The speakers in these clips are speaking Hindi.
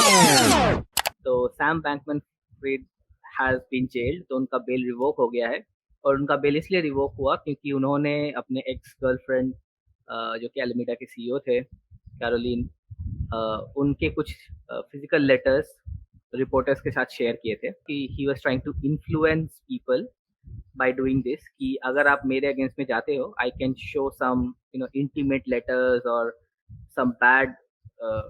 तो Sam Bankman Fried has been jailed, तो उनका बेल रिवोक हो गया है। और उनका बेल इसलिए रिवोक हुआ क्योंकि उन्होंने अपने एक्स गर्लफ्रेंड जो कि एलिमिडा के सीईओ थे, कैरोलिन, उनके कुछ फिजिकल लेटर्स रिपोर्टर्स के साथ शेयर किए थे कि he was trying to influence people by doing this, कि अगर आप मेरे अगेंस्ट में जाते हो, I can show some intimate letters और some bad uh,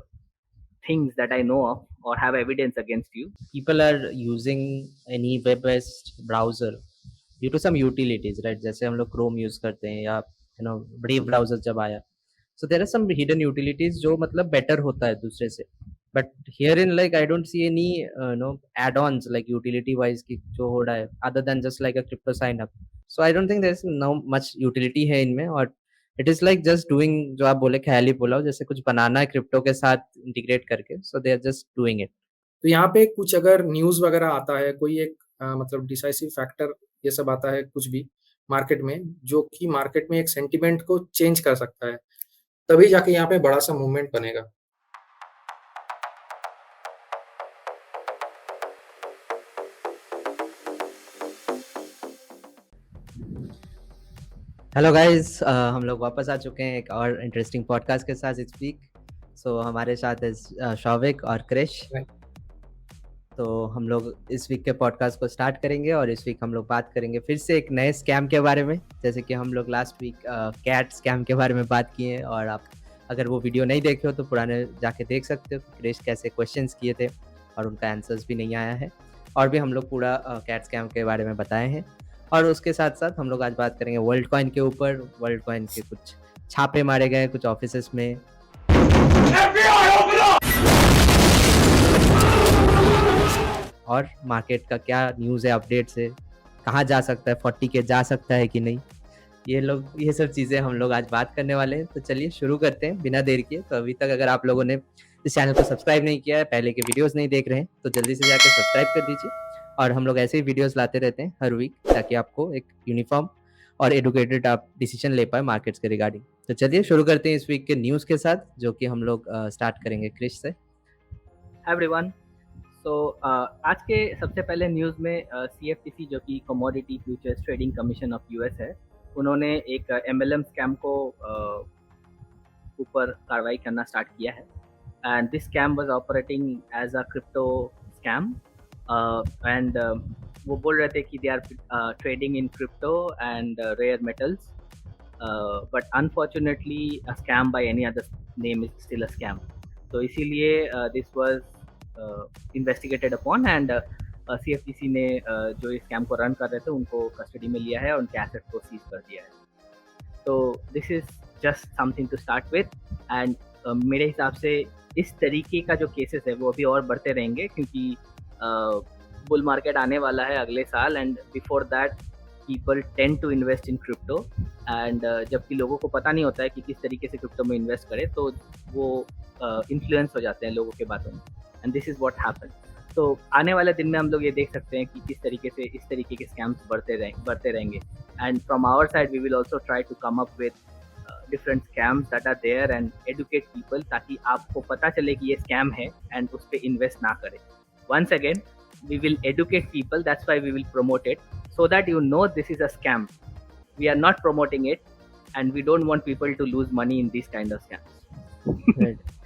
things that I know of or have evidence against you. People are using any web-based browser due to some utilities, right? जैसे हम लोग Chrome यूज करते हैं या Brave browser जब आया, so there are some hidden utilities जो मतलब better होता है दूसरे से, but here in like I don't see any add-ons like utility wise की जो हो रहा है other than just like a crypto sign up. So I don't think there's no much utility है इनमें, और it is like just doing, जो आप बोले ख्याली पुलाव, जैसे कुछ बनाना है क्रिप्टो के साथ इंटीग्रेट करके, so they are just doing it. तो यहाँ पे कुछ अगर न्यूज़ वगैरह आता है, कोई एक मतलब डिसाइसिव फैक्टर ये सब आता है कुछ भी मार्केट में, जो कि मार्केट में एक सेंटिमेंट को चेंज कर सकता है, तभी जाके यहाँ पे बड़ा सा मूवमेंट बनेगा। हेलो गाइस, हम लोग वापस आ चुके हैं एक और इंटरेस्टिंग पॉडकास्ट के साथ इस वीक। सो हमारे साथ है शौविक और क्रिश। तो हम लोग इस वीक के पॉडकास्ट को स्टार्ट करेंगे, और इस वीक हम लोग बात करेंगे फिर से एक नए स्कैम के बारे में, जैसे कि हम लोग लास्ट वीक कैट स्कैम के बारे में बात किए हैं। और आप अगर वो वीडियो नहीं देखे हो तो पुराने जाके देख सकते हो कि क्रिश कैसे क्वेश्चंस किए थे और उनका आंसर्स भी नहीं आया है, और भी हम लोग पूरा कैट स्कैम के बारे में बताए हैं। और उसके साथ साथ हम लोग आज बात करेंगे वर्ल्ड कॉइन के ऊपर। वर्ल्ड कॉइन के कुछ छापे मारे गए कुछ ऑफिसेस में, और मार्केट का क्या न्यूज़ है, अपडेट्स है, कहाँ जा सकता है, 40K जा सकता है कि नहीं, ये सब चीज़ें हम लोग आज बात करने वाले हैं। तो चलिए शुरू करते हैं बिना देर किए। तो अभी तक अगर आप लोगों ने इस चैनल को सब्सक्राइब नहीं किया है, पहले के वीडियोस नहीं देख रहे हैं, तो जल्दी से जाकर सब्सक्राइब कर दीजिए। और हम लोग ऐसे ही वीडियोस लाते रहते हैं हर वीक, ताकि आपको एक यूनिफॉर्म और एडुकेटेड आप डिसीजन ले पाए मार्केट्स के रिगार्डिंग। तो चलिए शुरू करते हैं इस वीक के न्यूज़ के साथ, जो कि हम लोग स्टार्ट करेंगे क्रिश से। एवरीवन, तो आज के सबसे पहले न्यूज़ में CFTC, जो कि commodity futures trading commission of US है, उन्होंने एक MLM स्कैम को ऊपर कार्रवाई करना स्टार्ट किया है। And this scam was operating as a crypto scam, and वो बोल रहे थे कि they are trading in crypto and rare metals, but unfortunately a scam by any other name is still a scam. तो इसीलिए this was investigated upon, and CFTC ने जो इस स्कैम को रन कर रहे थे उनको कस्टडी में लिया है और उनके एसेट को सीज कर दिया है। तो this is just something to start with, and मेरे हिसाब से इस तरीके का जो केसेस है वो अभी और बढ़ते रहेंगे, क्योंकि बुल मार्केट आने वाला है अगले साल, and before that people tend to invest in crypto, and जबकि लोगों को पता नहीं होता है कि किस तरीके से क्रिप्टो में इन्वेस्ट करें, तो वो इन्फ्लुएंस हो जाते हैं लोगों के बातों में, and this is what happen. तो आने वाले दिन में हम लोग ये देख सकते हैं कि किस तरीके से इस तरीके के स्कैम्स बढ़ते रहेंगे, and from our side we will also try to come up with different scams that are there and educate people, ताकि आपको पता चले कि ये स्कैम है एंड उस पर इन्वेस्ट ना करें। Once again, we will educate people, that's why we will promote it, so that you know this is a scam. We are not promoting it, and we don't want people to lose money in these kind of scams.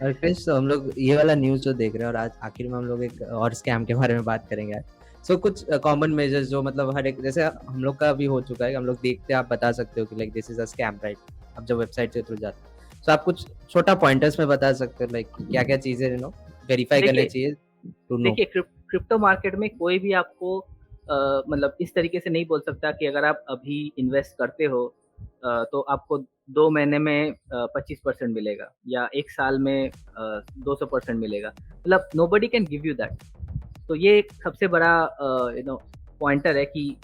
और फिर हम लोग ये वाला न्यूज़ जो देख रहे हैं, और आज आखिर में हम लोग एक और स्कैम के बारे में बात करेंगे। सो कुछ कॉमन मेजर्स जो मतलब हर एक, जैसे हम लोग का भी हो चुका है, हम लोग देखते हैं, आप बता सकते हो कि like this is a scam, right? अब जब वेबसाइट के थ्रू जाते हैं, सो आप कुछ छोटा पॉइंटर्स में बता सकते हो, लाइक क्या क्या चीज़ें वेरीफाई करनी चाहिए टू नो। देखिए, क्रिप्टो मार्केट में कोई भी आपको मतलब इस तरीके से नहीं बोल सकता कि अगर आप अभी इन्वेस्ट करते हो तो आपको 2 महीने में 25% मिलेगा, या 1 साल में 200% मिलेगा। मतलब nobody can give you that. तो ये एक सबसे बड़ा पॉइंटर है कि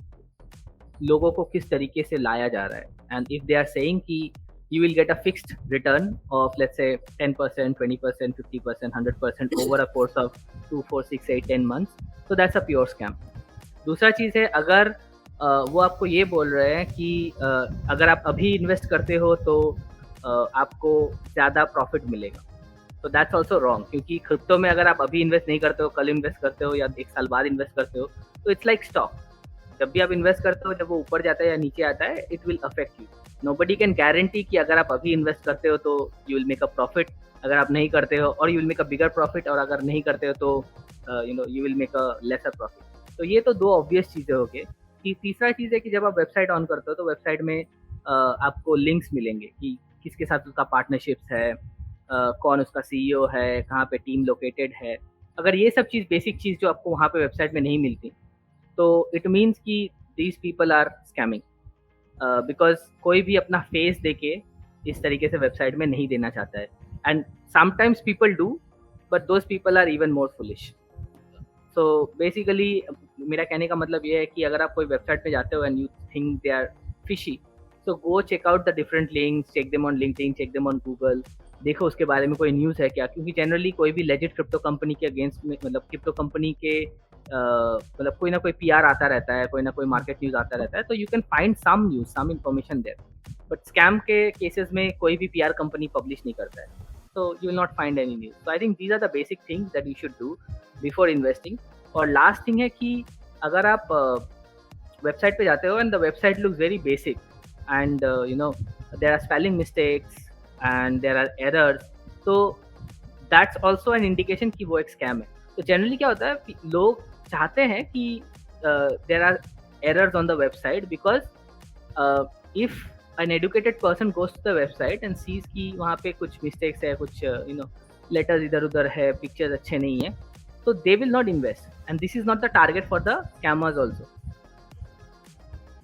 लोगों को किस तरीके से लाया जा रहा है, and if they are saying कि you will get a fixed return of, let's say, 10%, 20%, 50%, 100% over a course of 2, 4, 6, 8, 10 months, so that's a pure scam. दूसरा चीज़ है, अगर वो आपको ये बोल रहे हैं कि अगर आप अभी इन्वेस्ट करते हो तो आपको ज़्यादा प्रॉफिट मिलेगा, तो दैट्स ऑल्सो रॉन्ग, क्योंकि क्रिप्टो में अगर आप अभी इन्वेस्ट नहीं करते हो, कल इन्वेस्ट करते हो या 1 साल बाद इन्वेस्ट करते हो, तो इट्स लाइक स्टॉक। जब भी आप इन्वेस्ट करते हो, जब वो ऊपर जाता है या नीचे आता है, it will affect you. Nobody can guarantee कि अगर आप अभी इन्वेस्ट करते हो तो you will make a profit, अगर आप नहीं करते हो, और you will make a bigger profit, और अगर नहीं करते हो तो you will make a lesser profit. तो ये तो 2 ऑब्वियस चीज़ें हो गई। कि तीसरा चीज़ है कि जब आप वेबसाइट ऑन करते हो तो वेबसाइट में आपको लिंक्स मिलेंगे कि किसके साथ उसका पार्टनरशिप्स है, कौन उसका सीईओ है, कहाँ पे टीम लोकेटेड है। अगर ये सब चीज़, बेसिक चीज़ जो आपको वहाँ पे वेबसाइट में नहीं मिलती, तो इट मीन्स कि these people are scamming, because कोई भी अपना फेस देके इस तरीके से वेबसाइट में नहीं देना चाहता है। And sometimes people do, but those people are even more foolish. So basically मेरा कहने का मतलब ये है कि अगर आप कोई वेबसाइट पे जाते हो and you think they are fishy, so go check out the different links, check them on LinkedIn, check them on Google, देखो उसके बारे में कोई न्यूज़ है क्या, क्योंकि जनरली कोई भी लेजिट क्रिप्टो कंपनी के अगेंस्ट में, मतलब क्रिप्टो कंपनी के मतलब कोई ना कोई PR आता रहता है, कोई ना कोई मार्केट न्यूज़ आता रहता है, तो you can find some news, some information there. But scam के केसेस में कोई भी PR कंपनी पब्लिश नहीं करता है, so you will not find any news. So I think these are the basic things that you should do before investing. और लास्ट थिंग है कि अगर आप वेबसाइट पे जाते हो and the website looks very basic and there are spelling mistakes and there are errors, so that's also an indication कि वो एक scam है। तो generally क्या होता है, लोग चाहते हैं कि there are errors on the website because if an educated person goes to the website and sees कि वहाँ पे कुछ mistakes है, कुछ letters इधर उधर है, pictures अच्छे नहीं है, तो they will not invest, and this is not the target for the scammers also.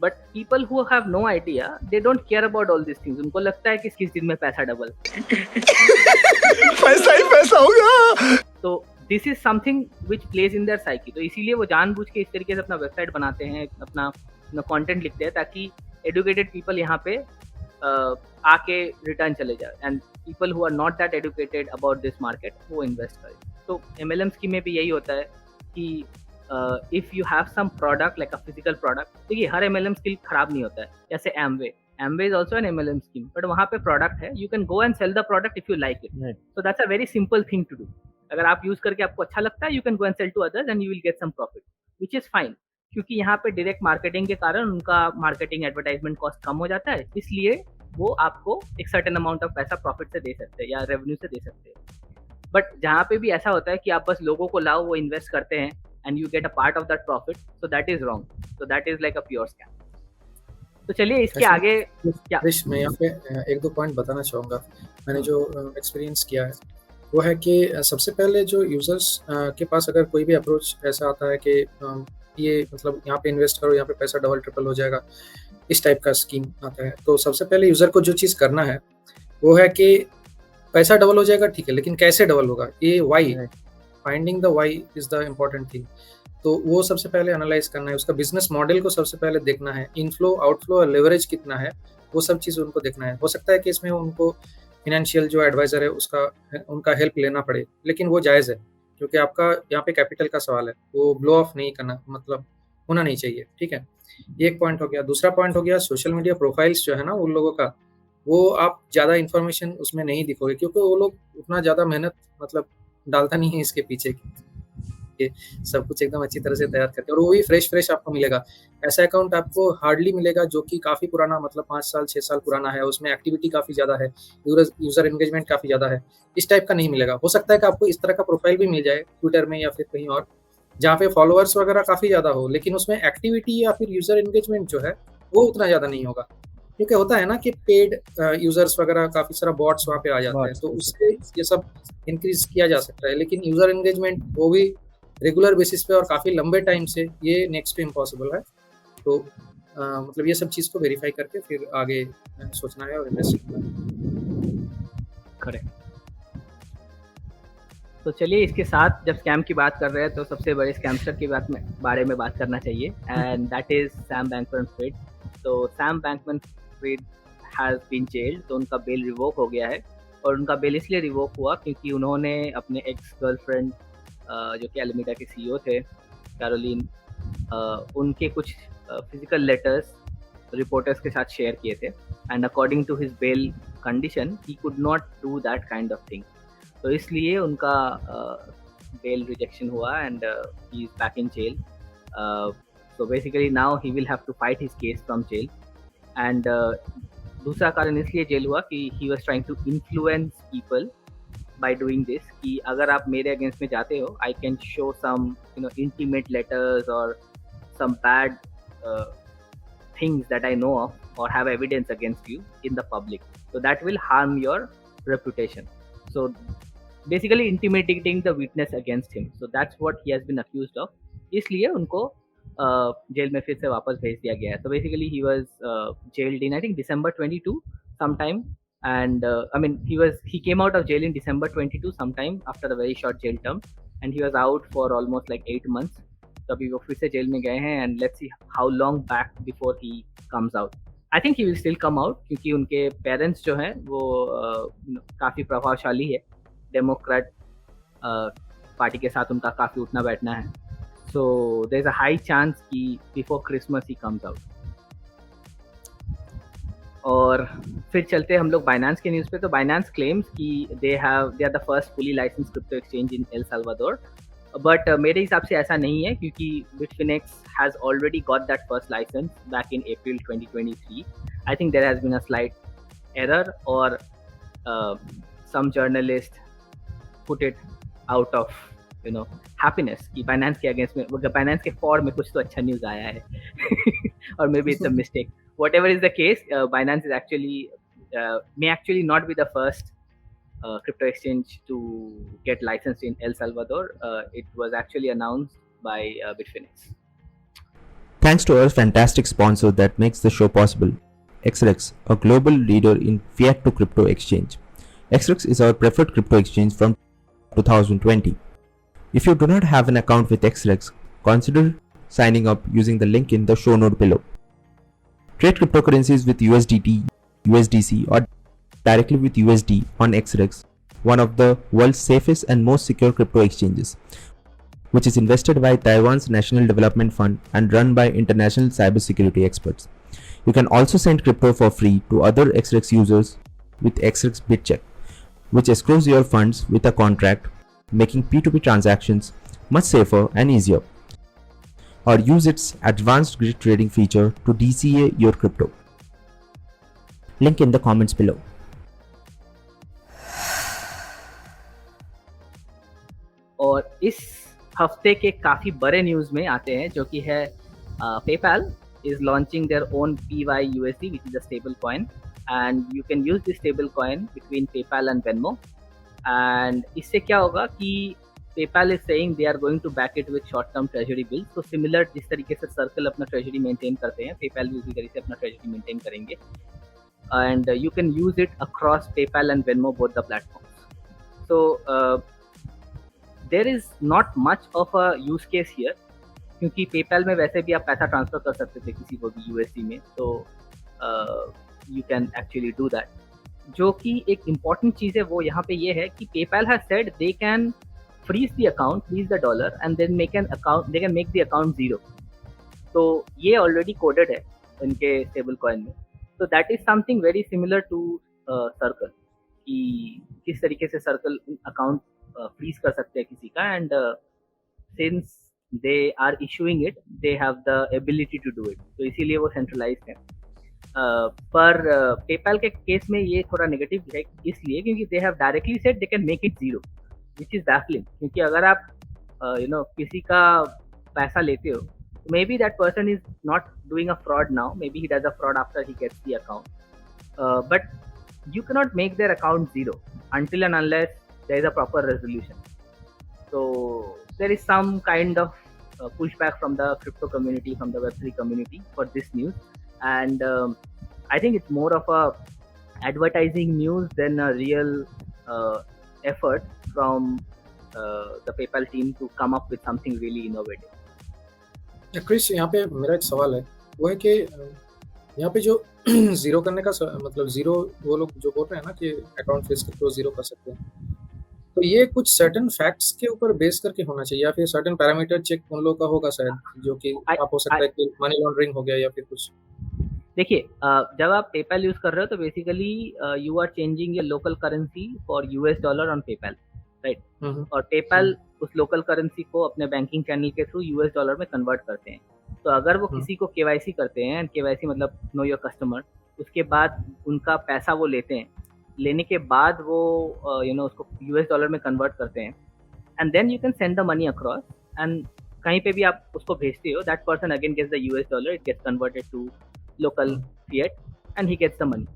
But people who have no idea, they don't care about all these things. उनको लगता है कि किस दिन में पैसा डबल पैसा ही पैसा होगा। तो this is something which plays in their psyche. तो इसीलिए वो जानबूझ के इस तरीके से अपना वेबसाइट बनाते हैं, अपना कंटेंट लिखते हैं, ताकि एडुकेटेड पीपल यहाँ पे आके रिटर्न चले जाए, and people who are not that educated about this market वो इन्वेस्ट करें। तो MLM स्कीम में भी यही होता है कि if you have some product like a physical product, देखिए हर MLM स्कीम खराब नहीं होता है। जैसे Amway is also an MLM scheme, but वहाँ पे प्रोडक्ट है, you can go and sell the product if you like it, so that's a very simple thing to do. अगर आप यूज करके आपको अच्छा लगता है, you can go and sell to others and you will get some profit, which is fine, क्योंकि यहाँ पे डायरेक्ट मार्केटिंग के कारण उनका मार्केटिंग एडवर्टाइजमेंट कॉस्ट कम हो जाता है, इसलिए वो आपको एक सर्टेन अमाउंट ऑफ पैसा प्रॉफिट से दे सकते हैं या रेवेन्यू से दे सकते हैं। बट जहाँ पे भी ऐसा होता है कि आप बस लोगों को लाओ, वो इन्वेस्ट करते हैं and you get a part of that profit, so that is wrong, so that is like a pure scam. तो चलिए इसके आगे क्या, मैं यहाँ पे 1-2 पॉइंट बताना चाहूँगा। मैंने जो एक्सपीरियंस किया है वो है कि सबसे पहले जो यूजर्स के पास अगर कोई भी अप्रोच ऐसा आता है कि ये मतलब यहाँ पे इन्वेस्ट करो, यहाँ पे पैसा डबल ट्रिपल हो जाएगा, इस टाइप का स्कीम आता है, तो सबसे पहले यूजर को जो चीज़ करना है वो है कि पैसा डबल हो जाएगा, ठीक है, लेकिन कैसे डबल होगा, ये why, finding the why is the important thing. तो वो सबसे पहले एनालाइज करना है, उसका बिजनेस मॉडल को सबसे पहले देखना है, इनफ्लो आउटफ्लो और लेवरेज कितना है, वो सब चीज़ उनको देखना है। हो सकता है कि इसमें उनको फिनेंशियल जो एडवाइजर है उनका हेल्प लेना पड़े, लेकिन वो जायज़ है, क्योंकि आपका यहाँ पे कैपिटल का सवाल है, वो ब्लो ऑफ नहीं करना, मतलब होना नहीं चाहिए, ठीक है। ये एक पॉइंट हो गया। दूसरा पॉइंट हो गया सोशल मीडिया प्रोफाइल्स जो है ना उन लोगों का, वो आप ज़्यादा इन्फॉर्मेशन उसमें नहीं दिखोगे, क्योंकि वो लोग उतना ज़्यादा मेहनत मतलब डालता नहीं है इसके पीछे कि सब कुछ एकदम अच्छी तरह से तैयार करके, और वो भी फ्रेश आपको मिलेगा। ऐसा अकाउंट आपको हार्डली मिलेगा जो कि काफ़ी पुराना, मतलब 5 साल 6 साल पुराना है, उसमें एक्टिविटी काफ़ी ज़्यादा है, यूज़र एंगेजमेंट काफ़ी ज़्यादा है, इस टाइप का नहीं मिलेगा। हो सकता है कि आपको इस तरह का प्रोफाइल भी मिल जाए ट्विटर में या फिर कहीं और, जहाँ पे फॉलोअर्स वगैरह काफ़ी ज़्यादा हो, लेकिन उसमें एक्टिविटी या फिर यूज़र एंगेजमेंट जो है वो उतना ज़्यादा नहीं होगा, क्योंकि होता है ना कि पेड यूजर्स वगैरह काफ़ी सारा बॉट्स वहाँ पे आ जाते हैं, तो उससे ये सब इंक्रीज किया जा सकता है, लेकिन यूज़र एंगेजमेंट वो भी रेगुलर बेसिस पे और काफ़ी लंबे टाइम से, ये नेक्स्ट टू इम्पॉसिबल है। तो मतलब ये सब चीज़ को वेरीफाई करके फिर आगे सोचना है और इन्वेस्ट करना है। करेक्ट। तो चलिए इसके साथ जब स्कैम की बात कर रहे हैं तो सबसे बड़े स्कैमस्टर की बारे में बात करना चाहिए, एंड दैट इज सैम बैंकमैन-फ्रिड। तो सैम बैंकमैन-फ्रिड हैज़ बीन जेल्ड, तो उनका बेल रिवोक हो गया है, और उनका बेल इसलिए रिवोक हुआ क्योंकि उन्होंने अपने एक्स गर्लफ्रेंड जो कि एलिमिडा के CEO थे, कैरोलिन, उनके कुछ फिजिकल लेटर्स रिपोर्टर्स के साथ शेयर किए थे, and according to his bail condition he could not do that kind of thing. तो इसलिए उनका बेल रिजेक्शन हुआ and he is back in jail. So basically now he will have to fight his case from jail. And दूसरा कारण इसलिए जेल हुआ कि he was trying to influence people by doing this कि अगर आप मेरे अगेंस्ट में जाते हो I can show some intimate letters or some bad things that I know of or have evidence against you in the public, so that will harm your reputation. So basically intimidating the witness against him. So that's what he has been accused of. इसलिए उनको जेल में फिर से वापस भेज दिया गया है. So basically he was jailed in I think December 22 sometime, and I mean he came out of jail in December 22 sometime after a very short jail term, and he was out for almost like 8 months. तो अभी वो फिर से जेल में गए हैं and let's see how long back before he comes out. I think he will still come out क्योंकि उनके पेरेंट्स जो हैं वो काफ़ी प्रभावशाली है. डेमोक्रेट पार्टी के साथ उनका काफ़ी उठना बैठना है. So there's a high chance कि before Christmas he comes out. और फिर चलते हम लोग बाइनेंस के न्यूज़ पे. तो बाइनेंस क्लेम्स कि they are the first fully licensed crypto exchange in El Salvador. But मेरे हिसाब से ऐसा नहीं है क्योंकि Bitfinex has already got that first license back in April 2023. I think there has been a slight error or some journalist put it out of happiness कि Binance के अगेंस्ट में Binance के फॉर में कुछ तो अच्छा न्यूज़ आया है or maybe it's a mistake. Whatever is the case, Binance is may actually not be the first crypto exchange to get licensed in El Salvador. It was actually announced by Bitfinex. Thanks to our fantastic sponsor that makes the show possible, XREX, a global leader in fiat to crypto exchange. XREX is our preferred crypto exchange from 2020. If you do not have an account with XREX, consider signing up using the link in the show note below. Trade cryptocurrencies with USDT, USDC or directly with USD on XREX, one of the world's safest and most secure crypto exchanges, which is invested by Taiwan's National Development Fund and run by international cybersecurity experts. You can also send crypto for free to other XREX users with XREX BitCheck, which escrows your funds with a contract, making P2P transactions much safer and easier. Or use its advanced grid trading feature to DCA your crypto. Link in the comments below. और इस हफ्ते के काफ़ी बड़े न्यूज़ में आते हैं जो कि है PayPal is launching their own PYUSD, which is a stable coin, and you can use this stable coin between PayPal and Venmo. And इससे क्या होगा कि PayPal is saying they are going to back it with short-term treasury bills. So similar जिस तरीके से Circle अपना treasury maintain करते हैं, PayPal भी उसी तरीके से अपना treasury maintain करेंगे. And you can use it across PayPal and Venmo, both the platforms. So there is not much of a use case here क्योंकि PayPal में वैसे भी आप पैसा ट्रांसफर कर सकते थे किसी को भी USD में, तो you can actually do that. जो कि एक इम्पॉर्टेंट चीज़ है वो यहाँ पे ये है कि PayPal has said they can freeze the account, freeze the dollar and then they can make the account zero. तो ये ऑलरेडी कोडेड है उनके स्टेबल कॉइन में. तो that is something very similar to Circle कि किस तरीके से सर्कल अकाउंट फ्रीज कर सकते हैं किसी का, and since they are issuing it they have the ability to do it, तो इसीलिए वो सेंट्रलाइज्ड है. पर पेपैल के केस में ये थोड़ा नेगेटिव है इसलिए क्योंकि they have directly said they can make it zero, which is baffling. क्योंकि अगर आप किसी का पैसा लेते हो, maybe that person is not doing a fraud now, maybe he does a fraud after he gets the account, but you cannot make their account zero until and unless there is a proper resolution. So there is some kind of pushback from the crypto community, from the Web3 community for this news, and I think it's more of a advertising news than a real effort from the PayPal team to come up with something really innovative. Chris, यहाँ पे मेरा एक सवाल है, वो है कि यहाँ पे जो जीरो करने का मतलब जीरो, वो लोग जो बोल रहे हैं ना कि अकाउंट फ्रीज करके वो जीरो कर सकते हैं, तो ये कुछ सर्टेन फैक्ट्स के ऊपर बेस करके होना चाहिए या फिर सर्टेन पैरामीटर चेक उन लोगों का होगा शायद, जो कि आप हो सकता है कि मनी लॉन्ड्रिंग हो गया या फिर कुछ. देखिए, जब आप पेपैल यूज कर रहे हो तो basically you are changing your local currency for US dollar on PayPal. Right, और पेपैल उस लोकल करेंसी को अपने बैंकिंग चैनल के थ्रू यूएस डॉलर में कन्वर्ट करते हैं। तो अगर वो किसी को केवाईसी करते हैं, एंड केवाईसी मतलब नो योर कस्टमर, उसके बाद उनका पैसा वो लेते हैं, लेने के बाद वो उसको यूएस डॉलर में कन्वर्ट करते हैं, and then you can send the money across, and कहीं पे भी आप उसको भेजते हो, that person again gets the US dollar, it gets converted to local fiat and he gets the money.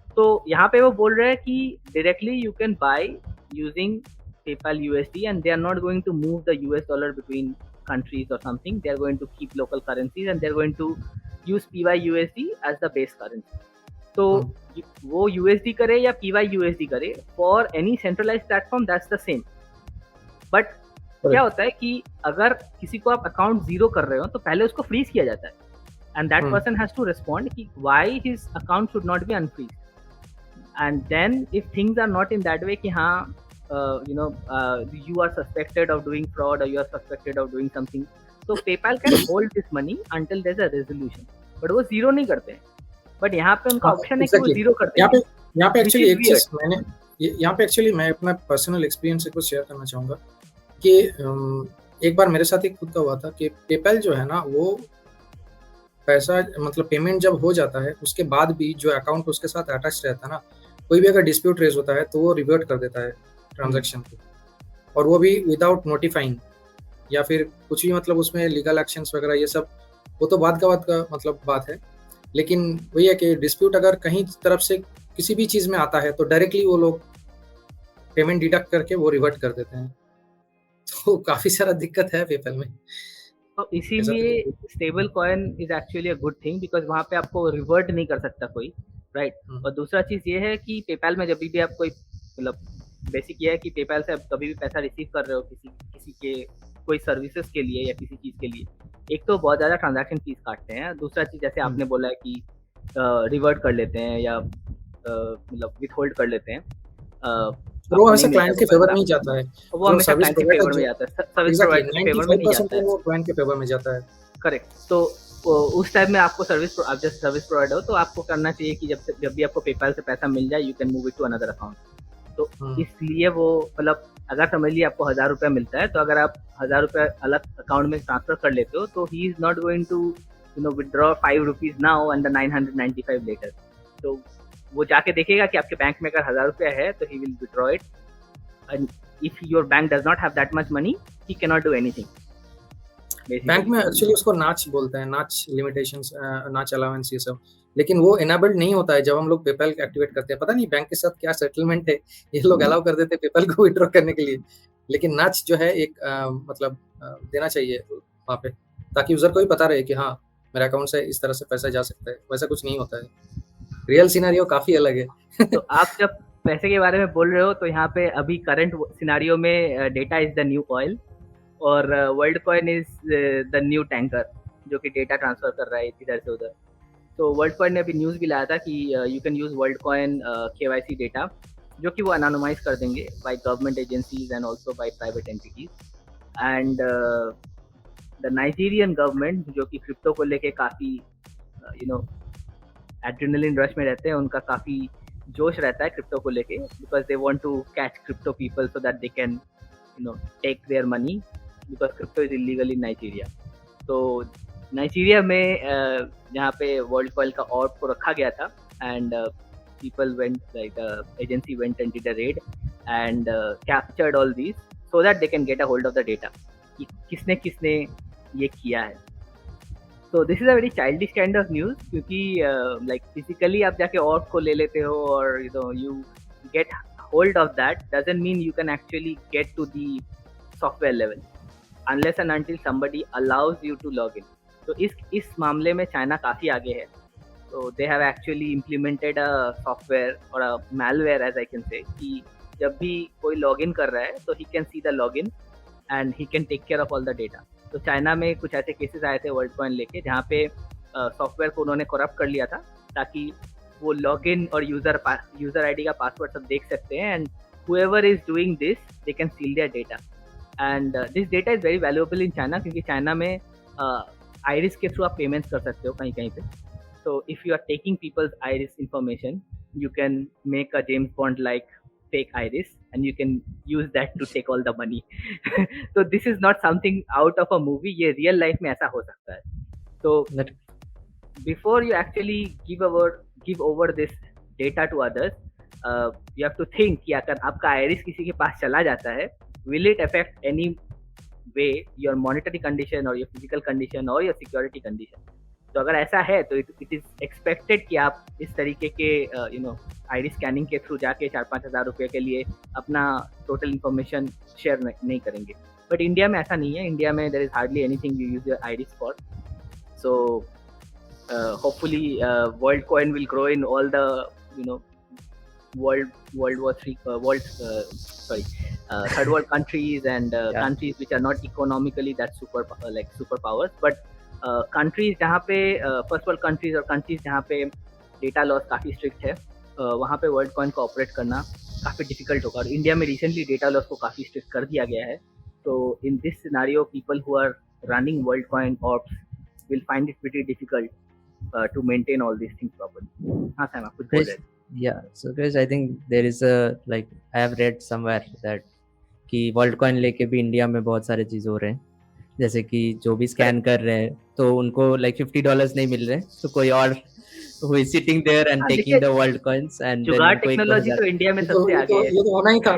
तो यहाँ पे वो बोल रहे हैं कि directly you can buy using PayPal USD and they are not going to move the US dollar between countries or something. They are going to keep local currencies and they are going to use PYUSD as the base currency. तो वो USD करे या PYUSD करे, for any centralized platform that's the same. But क्या होता है कि अगर किसी को आप अकाउंट जीरो कर रहे हो तो पहले उसको फ्रीज किया जाता है, and that person has to respond कि why his account should not be unfreezed. And then if things are not in that way कि हाँ you are suspected of doing fraud or you are suspected of doing something, so PayPal can hold this money until there's a resolution, but वो जीरो नहीं करते हैं। बट यहाँ पे उनका ऑप्शन है कि वो जीरो करते हैं। यहाँ पे एक्चुअली एक चीज यहाँ पे एक्चुअली मैं अपना पर्सनल एक्सपीरियंस से कुछ शेयर करना चाहूँगा कि एक बार मेरे साथ एक खुद का हुआ था कि PayPal जो है ना, वो पैसा मतलब पेमेंट जब हो जाता है उसके बाद भी जो अकाउंट उसके साथ अटैच रहता है ना, कोई भी अगर डिस्प्यूट रेज होता है तो वो रिवर्ट कर देता है ट्रांजैक्शन को, और वो भी विदाउट नोटिफाइंग या फिर कुछ भी, मतलब उसमें लीगल एक्शंस वगैरह ये सब वो तो बाद का मतलब बात है। लेकिन वही है कि डिस्प्यूट अगर कहीं तरफ से किसी भी चीज़ में आता है तो डायरेक्टली वो लोग पेमेंट डिडक्ट करके वो रिवर्ट कर देते हैं, तो काफ़ी सारा दिक्कत है पेपैल में। तो इसीलिए stable coin is actually a good thing, because वहाँ पे आपको रिवर्ट नहीं कर सकता कोई, राइट। और दूसरा चीज़ ये है कि पेपैल में जब भी आप कोई, मतलब बेसिक ये है कि पेपैल से आप कभी भी पैसा रिसीव कर रहे हो किसी के कोई सर्विसेज के लिए या किसी चीज़ के लिए, एक तो बहुत ज़्यादा ट्रांजैक्शन फीस काटते हैं, दूसरा चीज़ जैसे आपने बोला है कि रिवर्ट कर लेते हैं या मतलब विथहोल्ड कर लेते हैं, वो हमेशा क्लाइंट के फेवर में ही जाता है, वो हमेशा क्लाइंट के फेवर में जाता है, सर्विस प्रोवाइडर के फेवर में नहीं जाता है, वो क्लाइंट के फेवर में जाता है। करेक्ट। तो उस टाइम में आपको आप जैसे सर्विस प्रोवाइडर हो तो आपको करना चाहिए कि जब भी आपको पेपैल से पैसा मिल जाए, you can move it to another account. तो इसलिए वो मतलब अगर समझ लीजिए आपको 1000 रुपया मिलता है, तो अगर आप 1000 रुपया अलग अकाउंट में ट्रांसफर कर लेते हो, तो he is not going to withdraw 5 rupees now and the 995 later. तो वो जाके देखेगा कि आपके बैंक में अगर 1000 रुपया है तो he will withdraw it, and if your bank does not have that much money, he can not do anything. Bank में एक्चुअली उसको नाच बोलते हैं, नाच लिमिटेशंस, नाच अलाउंस, ये सब, लेकिन वो इनेबल्ड नहीं होता है जब हम लोग पेपैल एक्टिवेट करते हैं। पता नहीं बैंक के साथ क्या सेटलमेंट है, ये लोग अलाउ कर देते हैं पेपैल को विड्रॉ करने के लिए, लेकिन नाच जो है एक मतलब देना चाहिए वहाँ पे, ताकि यूजर को भी पता रहे कि हाँ मेरे अकाउंट से इस तरह से पैसा जा सकता है। वैसा कुछ नहीं होता है, रियल सिनेरियो काफी अलग है। तो आप जब पैसे के बारे में बोल रहे हो तो यहाँ पे अभी करंट सिनेरियो में data is the new oil और world coin is the new tanker, जो कि डेटा ट्रांसफर कर रहा है इधर से उधर। तो वर्ल्ड कॉइन ने अभी न्यूज़ भी लाया था कि you can use world coin KYC data, जो कि वो एनोनिमाइज कर देंगे by government agencies and also by private entities. And the Nigerian government, जो कि क्रिप्टो को लेके काफ़ी एड्रेनलिन रश में रहते हैं, उनका काफ़ी जोश रहता है क्रिप्टो को लेके, because they want to catch crypto people so that they can take their money, because crypto is illegal in Nigeria. तो नाइजीरिया में जहाँ पे वर्ल्ड कॉइन का ऑर्ब को रखा गया था, and people went like agency went and did a raid and captured all these so that they can get a hold of the data कि किसने किसने ये किया है। तो this is a very childish kind of news, क्योंकि लाइक फिजिकली आप जाके ऑर्ब को ले लेते हो और you get hold of that doesn't mean you can actually get to the software level unless and until somebody allows you to log in. तो इस मामले में चाइना काफ़ी आगे है। तो they have actually implemented a software और अ malware as I can say, कि जब भी कोई लॉग इन कर रहा है तो he can see the log in and he can take care of all the data. तो चाइना में कुछ ऐसे केसेस आए थे वर्ल्ड कॉइन लेके, जहाँ पे सॉफ्टवेयर को उन्होंने करप्ट कर लिया था ताकि वो लॉग इन और यूज़र आईडी का पासवर्ड सब देख सकते हैं, and whoever is doing this they can steal their data. And this data is very valuable in China, क्योंकि चाइना में आइरिस के थ्रू आप पेमेंट्स कर सकते हो कहीं कहीं पे। तो if you are taking people's iris information, you can make a James Bond like fake iris and you can use that to take all the money. So this is not something out of a movie, ये real life में ऐसा हो सकता है. So before you actually give over this data to others, you have to think कि अगर आपका iris किसी के पास चला जाता है, will it affect any way your monetary condition or your physical condition or your security condition? तो अगर ऐसा है तो इट इज एक्सपेक्टेड कि आप इस तरीके के आईडी स्कैनिंग के थ्रू जाके 4-5 हज़ार रुपये के लिए अपना टोटल इन्फॉर्मेशन शेयर नहीं करेंगे. बट इंडिया में ऐसा नहीं है. इंडिया में there is hardly anything you use your ID for. So hopefully Worldcoin will grow in all the third world countries and countries which are not economically that super powers, but countries जहाँ पे फर्स्ट वर्ल्ड कंट्रीज और कंट्रीज जहाँ पे डेटा लॉस काफ़ी स्ट्रिक्ट है, वहाँ पे वर्ल्ड कॉइन को ऑपरेट करना काफ़ी डिफिकल्ट होगा. और इंडिया में रिसेंटली डेटा लॉस को काफ़ी स्ट्रिक्ट कर दिया गया है. तो in this scenario people who are running Worldcoin ops will find it pretty difficult to maintain all this things properly. हाँ सैम, आप कुछ बोल रहे थे. Yeah, so Chris, I think there is I have read somewhere that कि वर्ल्ड कॉइन लेके भी इंडिया में बहुत सारे चीज़ हो रहे हैं. जैसे कि जो भी स्कैन कर रहे हैं तो उनको like $50 नहीं मिल रहे, तो कोई और who is sitting there and taking the world coins and जुगाड़ टेक्नोलॉजी तो इंडिया में सबसे आगे है. ये तो होना ही था.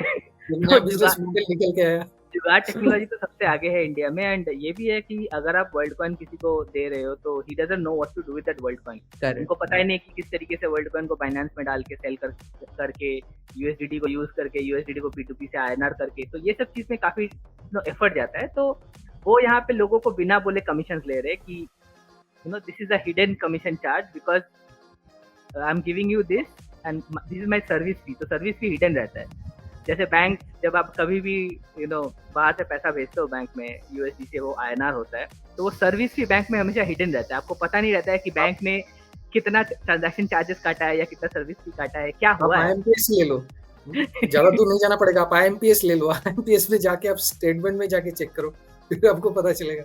बिजनेस मॉडल निकल के आया. जुगाड़ टेक्नोलॉजी तो सबसे आगे है इंडिया में. एंड ये भी है कि अगर आप वर्ल्ड कॉइन किसी को दे रहे हो तो he doesn't know what to do with that Worldcoin. उनको पता ही नहीं कि किस तरीके से वर्ल्ड कॉइन को बाइनेंस में डाल के सेल करके यूएसडीटी को यूज करके यूएसडीटी को P2P से आईएनआर करके, तो ये सब चीज में काफी एफर्ट जाता है. तो वो यहाँ पे लोगों को बिना बोले कमीशन ले रहे कि this is a hidden commission charge because I am giving you this and this is my service fee. तो सर्विस फी हिडन रहता है. जैसे बैंक, जब आप कभी भी बाहर से पैसा भेजते हो बैंक में यूएसडी से, वो आईएनआर होता है, तो वो सर्विस फी बैंक में हमेशा हिडन रहता है. आपको पता नहीं रहता है कि बैंक ने कितना ट्रांजैक्शन चार्जेस काटा है या कितना सर्विस फी काटा है, क्या हुआ है. IMPS ले लो, ज्यादा दूर नहीं जाना पड़ेगा. आप IMPS ले लो. IMPS में जाके आप स्टेटमेंट में जाके चेक करो, फिर आपको पता चलेगा.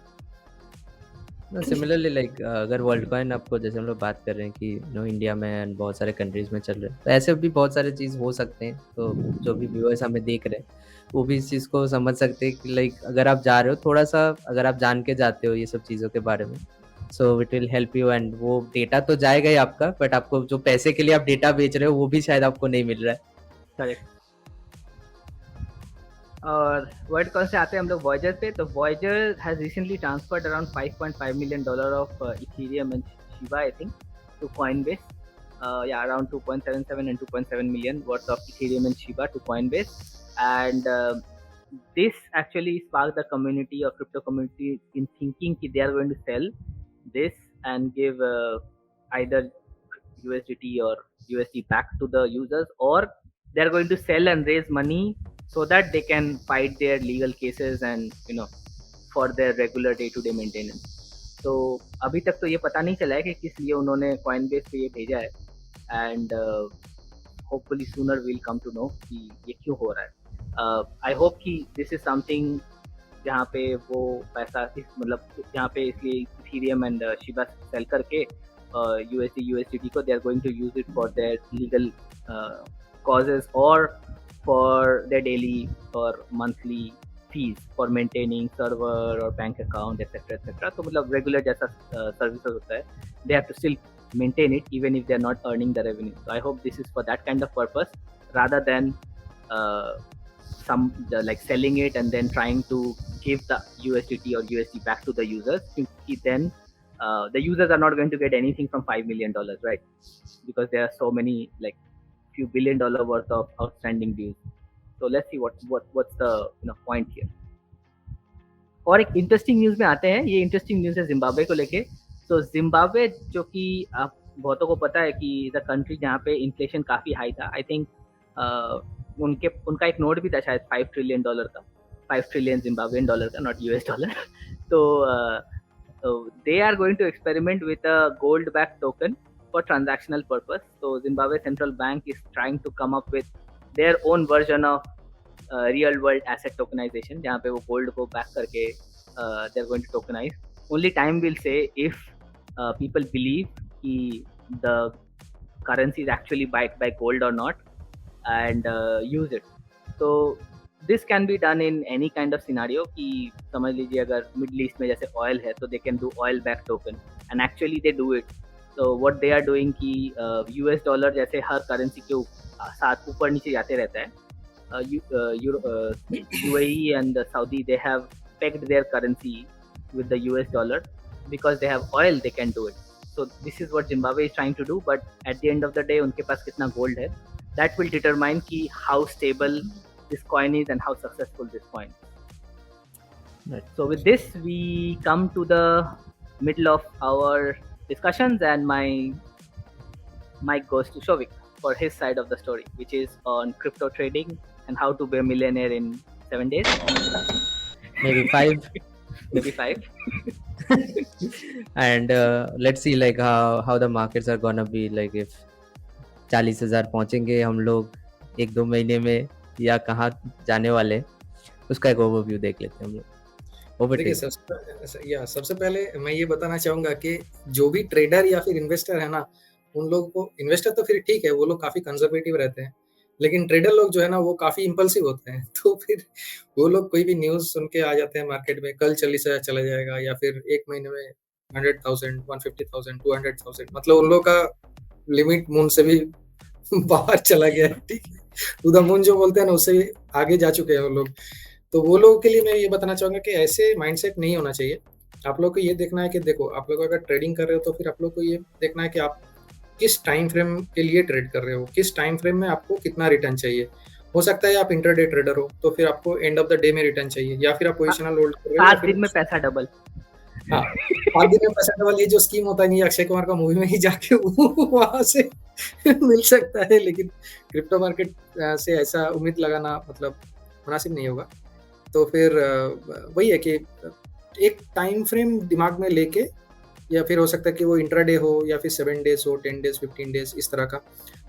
सिमिलरली अगर वर्ल्ड कॉइन आपको, जैसे हम लोग बात कर रहे हैं कि इंडिया में बहुत सारे कंट्रीज में चल रहे हैं, तो ऐसे भी बहुत सारे चीज़ हो सकते हैं. तो जो भी व्यूअर्स हमें देख रहे हैं वो भी इस चीज़ को समझ सकते हैं कि अगर आप जा रहे हो, थोड़ा सा अगर आप जान के जाते हो ये सब चीज़ों के बारे में, so it will help you. And वो डेटा तो जाएगा ही आपका, बट आपको जो पैसे के लिए आप डेटा बेच रहे हो वो भी शायद आपको नहीं मिल रहा है. करेक्ट. और वर्ल्ड कॉइन से आते हैं हम लोग वॉयजर पे. तो Voyager has recently transferred around $5.5 million of Ethereum and Shiba I think to Coinbase. Around 2.77 and 2.7 million worth of Ethereum and Shiba to Coinbase. And this actually sparked the community or crypto community in thinking that they are going to sell this and give either USDT or USD back to the users, or they are going to sell and raise money so that they can fight their legal cases and for their regular day-to-day maintenance. तो अभी तक तो ये पता नहीं चला है कि किस लिए उन्होंने Coinbase पे ये भेजा है. And hopefully sooner will come to know कि ये क्यों हो रहा है. आई होप कि दिस इज समथिंग जहाँ पे वो पैसा जहाँ पे इसलिए इथेरियम एंड शिबा सेल करके USDT को they are going to use it for their legal causes or for their daily or monthly fees for maintaining server or bank account etc. तो regular जैसा services होता है, they have to still maintain it even if they are not earning the revenue. So I hope this is for that kind of purpose rather than selling it and then trying to give the USDT or USD back to the users. Then the users are not going to get anything from $5 million, right? Because there are so many few $1 billion worth of outstanding dues. So let's see what's the point here. और एक इंटरेस्टिंग न्यूज़ में आते हैं. ये इंटरेस्टिंग न्यूज़ है जिम्बाब्वे को लेके. तो जिम्बाब्वे, जो कि आप बहुतों को पता है कि द कंट्री जहाँ पे इन्फ्लेशन काफ़ी हाई था. आई थिंक उनका एक नोट भी था शायद $5 trillion का, 5 ट्रिलियन जिम्बाब्वेन डॉलर का, नॉट US डॉलर. तो they are going to experiment with a gold back token for transactional purpose. So Zimbabwe Central Bank is trying to come up with their own version of real world asset tokenization, जहाँ पे वो gold को back करके they're going to tokenize. Only time will say if people believe कि the currency is actually backed by gold or not. and use it. So this can be done in any kind of scenario कि समझ लीजिए अगर मिडल ईस्ट में जैसे ऑयल है तो they can do oil back token and actually they do it. तो व्हाट दे आर डूइंग कि यूएस डॉलर जैसे हर करेंसी के साथ ऊपर नीचे जाते रहता है. UAE and the Saudi, they have pegged their currency with the US dollar because they have oil, they can do it. So this is what Zimbabwe is trying to do, but at the end of the day उनके पास कितना gold है, that will determine कि how stable this coin is and how successful this coin is. Right. So with this we come to the middle of our discussions, and my mic goes to Shovik for his side of the story, which is on crypto trading and how to be a millionaire in 7 days. Maybe 5. Maybe 5. And let's see like how the markets are gonna be, like if 40,000 पहुंचेंगे हम लोग 1-2 महीने में या कहाँ जाने वाले, उसका एक ओवरव्यू देख लेते हैं हम लोग. देखिए सबसे पहले मैं ये बताना चाहूंगा कि जो भी ट्रेडर या फिर इन्वेस्टर है ना, उन लोगों को, इन्वेस्टर तो फिर ठीक है, वो लोग काफी कंजर्वेटिव रहते हैं, लेकिन ट्रेडर लोग जो है ना वो काफी इंपल्सिव होते हैं. तो फिर वो लोग कोई भी न्यूज सुन के आ जाते हैं मार्केट में, कल 40,000 चला जाएगा या फिर एक महीने में 100,000, 150,000, 200,000, मतलब उन लोग का लिमिट मून से भी बाहर चला गया है. ठीक है, टू द मून जो बोलते हैं ना, उससे भी आगे जा चुके हैं वो लोग. तो वो लोगों के लिए मैं ये बताना चाहूंगा कि ऐसे माइंडसेट नहीं होना चाहिए. आप लोग को ये देखना है कि देखो, आप लोग अगर ट्रेडिंग कर रहे हो तो फिर आप लोग को ये देखना है कि आप किस टाइम फ्रेम के लिए ट्रेड कर रहे हो, किस टाइम फ्रेम में आपको कितना रिटर्न चाहिए. हो सकता है आप इंट्राडे ट्रेडर हो तो फिर आपको एंड ऑफ द डे में रिटर्न चाहिए, या फिर आप पोजिशनल होल्ड कर रहे हो 7 दिन में पैसा डबल. हाँ, 5 दिन में पैसा डबल, ये जो स्कीम होता है नहीं, अक्षय कुमार का मूवी में ही जाके वहां से मिल सकता है, लेकिन क्रिप्टो मार्केट से ऐसा उम्मीद लगाना मतलब मुनासिब नहीं होगा. तो फिर वही है कि एक टाइम फ्रेम दिमाग में लेके, या फिर हो सकता है कि वो इंट्राडे हो या फिर 7 डेज हो, 10 डेज, 15 डेज, इस तरह का,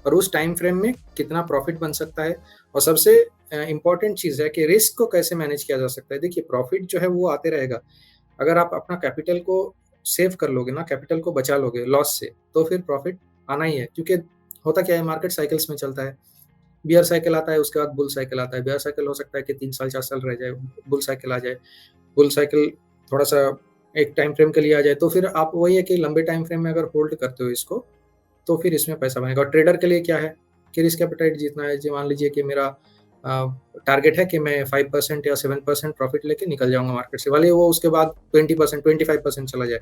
और उस टाइम फ्रेम में कितना प्रॉफिट बन सकता है. और सबसे इम्पॉर्टेंट चीज़ है कि रिस्क को कैसे मैनेज किया जा सकता है. देखिए, प्रॉफिट जो है वो आते रहेगा, अगर आप अपना कैपिटल को सेव कर लोगे ना, कैपिटल को बचा लोगे लॉस से, तो फिर प्रॉफिट आना ही है. क्योंकि होता क्या है, मार्केट साइकिल्स में चलता है. बियर साइकिल आता है, उसके बाद बुल साइकिल आता है. बियर साइकिल हो सकता है कि 3 साल 4 साल रह जाए, बुल साइकिल आ जाए. बुल साइकिल थोड़ा सा एक टाइम फ्रेम के लिए आ जाए, तो फिर आप वही है कि लंबे टाइम फ्रेम में अगर होल्ड करते हो इसको, तो फिर इसमें पैसा बनेगा. और ट्रेडर के लिए क्या है कि रिस्क एपेटाइट जीतना है. मान लीजिए कि मेरा टारगेट है कि मैं 5% या 7% प्रॉफिट लेके निकल जाऊंगा मार्केट से, वाले वो उसके बाद 20%, 25% चला जाए.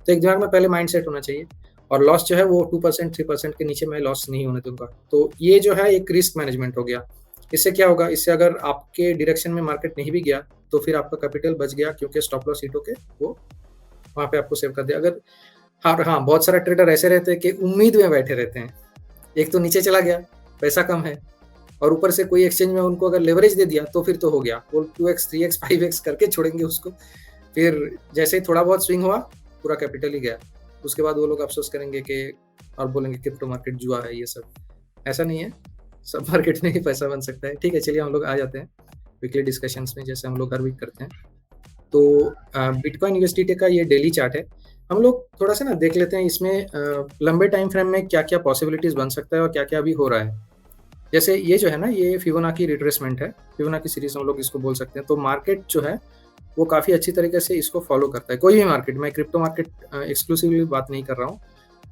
तो एक दिमाग में पहले माइंड सेट होना चाहिए, और लॉस जो है वो 2%, 3% के नीचे मैं लॉस नहीं होने दूंगा. तो ये जो है एक रिस्क मैनेजमेंट हो गया. इससे क्या होगा, इससे अगर आपके डायरेक्शन में मार्केट नहीं भी गया तो फिर आपका कैपिटल बच गया, क्योंकि स्टॉप लॉस हिट होके वो वहाँ पे आपको सेव कर दिया. अगर हाँ, बहुत सारे ट्रेडर ऐसे रहते हैं कि उम्मीद में बैठे रहते हैं. एक तो नीचे चला गया, पैसा कम है, और ऊपर से कोई एक्सचेंज में उनको अगर लेवरेज दे दिया तो फिर तो हो गया, वो 2x, 3x, 5x करके छोड़ेंगे उसको. फिर जैसे ही थोड़ा बहुत स्विंग हुआ, पूरा कैपिटल ही गया. उसके बाद वो लोग अफसोस करेंगे कि, और बोलेंगे क्रिप्टो मार्केट जुआ है. ये सब ऐसा नहीं है, सब मार्केट में ही पैसा बन सकता है. ठीक है, चलिए हम लोग आ जाते हैं वीकली डिस्कशंस में, जैसे हम लोग हर वीक करते हैं. तो बिटकॉइन यूएसडीटी का ये डेली चार्ट है. हम लोग थोड़ा सा ना देख लेते हैं इसमें लंबे टाइम फ्रेम में क्या क्या पॉसिबिलिटीज बन सकता है और क्या क्या अभी हो रहा है. जैसे ये जो है ना, ये फिबोनाची रिट्रेसमेंट है, फिबोनाची सीरीज हम लोग इसको बोल सकते हैं. तो मार्केट जो है वो काफ़ी अच्छी तरीके से इसको फॉलो करता है. कोई भी मार्केट, मैं क्रिप्टो मार्केट एक्सक्लूसिवली बात नहीं कर रहा हूँ,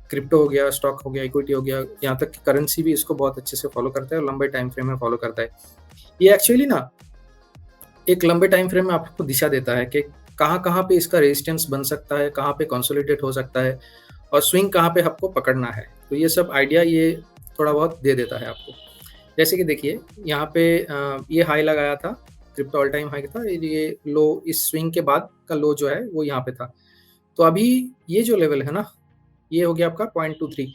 क्रिप्टो हो गया, स्टॉक हो गया, इक्विटी हो गया, यहाँ तक कि करेंसी भी इसको बहुत अच्छे से फॉलो करता है और लंबे टाइम फ्रेम में फॉलो करता है. ये एक्चुअली ना एक लंबे टाइम फ्रेम में आपको दिशा देता है कि कहाँ पे इसका रेजिस्टेंस बन सकता है, कहाँ पे कंसोलिडेट हो सकता है, और स्विंग कहाँ पे आपको पकड़ना है. तो ये सब आइडिया ये थोड़ा बहुत दे देता है आपको. जैसे कि देखिए, यहाँ पे ये हाई लगाया था, क्रिप्टो ऑल टाइम हाई था, ये लो, इस स्विंग के बाद का लो जो है वो यहाँ पे था. तो अभी ये जो लेवल है ना, ये हो गया आपका 0.23.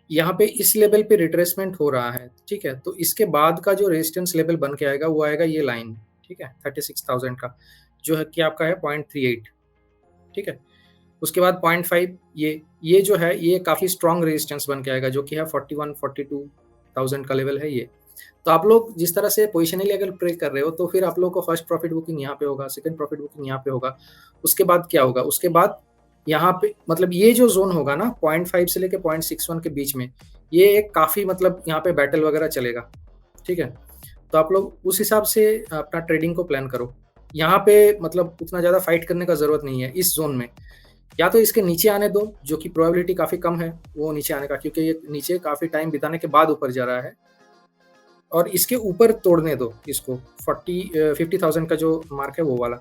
यहाँ पे इस लेवल पे रिट्रेसमेंट हो रहा है. ठीक है, तो इसके बाद का जो रेजिस्टेंस लेवल बन के आएगा वो आएगा ये लाइन. ठीक है, 36,000 का जो है कि आपका है 0.38. ठीक है, उसके बाद 0.5, ये जो है ये काफ़ी स्ट्रॉन्ग रेजिस्टेंस बन के आएगा, जो कि है 41, 42,000 का लेवल है ये. तो आप लोग जिस तरह से पोजिशनली अगर ट्रेड कर रहे हो, तो फिर आप लोग को फर्स्ट प्रॉफिट बुकिंग यहाँ पे होगा, सेकंड प्रॉफिट बुकिंग यहाँ पे होगा. उसके बाद क्या होगा, उसके बाद यहाँ पे मतलब ये जो जोन होगा ना 0.5 से लेके 0.61 के बीच में, ये एक काफ़ी मतलब यहाँ पे बैटल वगैरह चलेगा. ठीक है। तो आप लोग उस हिसाब से अपना ट्रेडिंग को प्लान करो। यहाँ पे मतलब उतना ज़्यादा फाइट करने का ज़रूरत नहीं है इस जोन में। या तो इसके नीचे आने दो, जो कि प्रोबेबिलिटी काफ़ी कम है वो नीचे आने का, क्योंकि ये नीचे काफ़ी टाइम बिताने के बाद ऊपर जा रहा है, और इसके ऊपर तोड़ने दो इसको 50,000 का जो मार्क है वो वाला।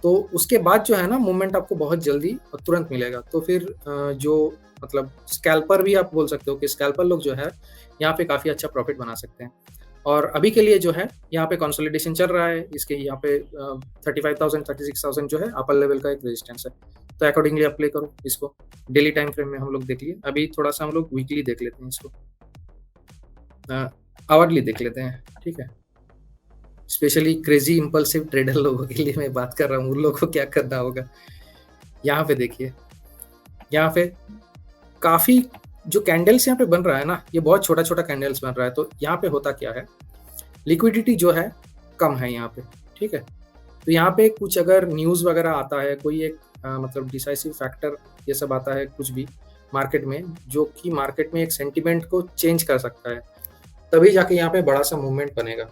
तो उसके बाद जो है ना मूवमेंट आपको बहुत जल्दी और तुरंत मिलेगा। तो फिर जो मतलब स्कैल्पर भी आप बोल सकते हो कि स्कैल्पर लोग जो है यहाँ पे काफ़ी अच्छा प्रॉफिट बना सकते हैं। और अभी के लिए जो है यहाँ पे कंसोलिडेशन चल रहा है, इसके यहाँ पे 35,000 36,000 जो है अपर लेवल का एक रेजिस्टेंस है। तो अकॉर्डिंगली आप प्ले करो इसको। डेली टाइम फ्रेम में हम लोग देख लिए, अभी थोड़ा सा हम लोग वीकली देख लेते हैं इसको, आवरली देख लेते हैं, ठीक है। स्पेशली क्रेजी इंपल्सिव ट्रेडर लोगों के लिए मैं बात कर रहा हूँ, उन लोगों को क्या करना होगा। यहाँ पे देखिए, यहाँ पे काफ़ी जो कैंडल्स यहाँ पे बन रहा है ना, ये बहुत छोटा छोटा कैंडल्स बन रहा है। तो यहाँ पे होता क्या है, लिक्विडिटी जो है कम है यहाँ पे, ठीक है। तो यहाँ पे कुछ अगर न्यूज़ वगैरह आता है, कोई एक मतलब डिसाइसिव फैक्टर ये सब आता है कुछ भी मार्केट में, जो कि मार्केट में एक सेंटिमेंट को चेंज कर सकता है, तभी जाके यहाँ पे बड़ा सा मूवमेंट बनेगा।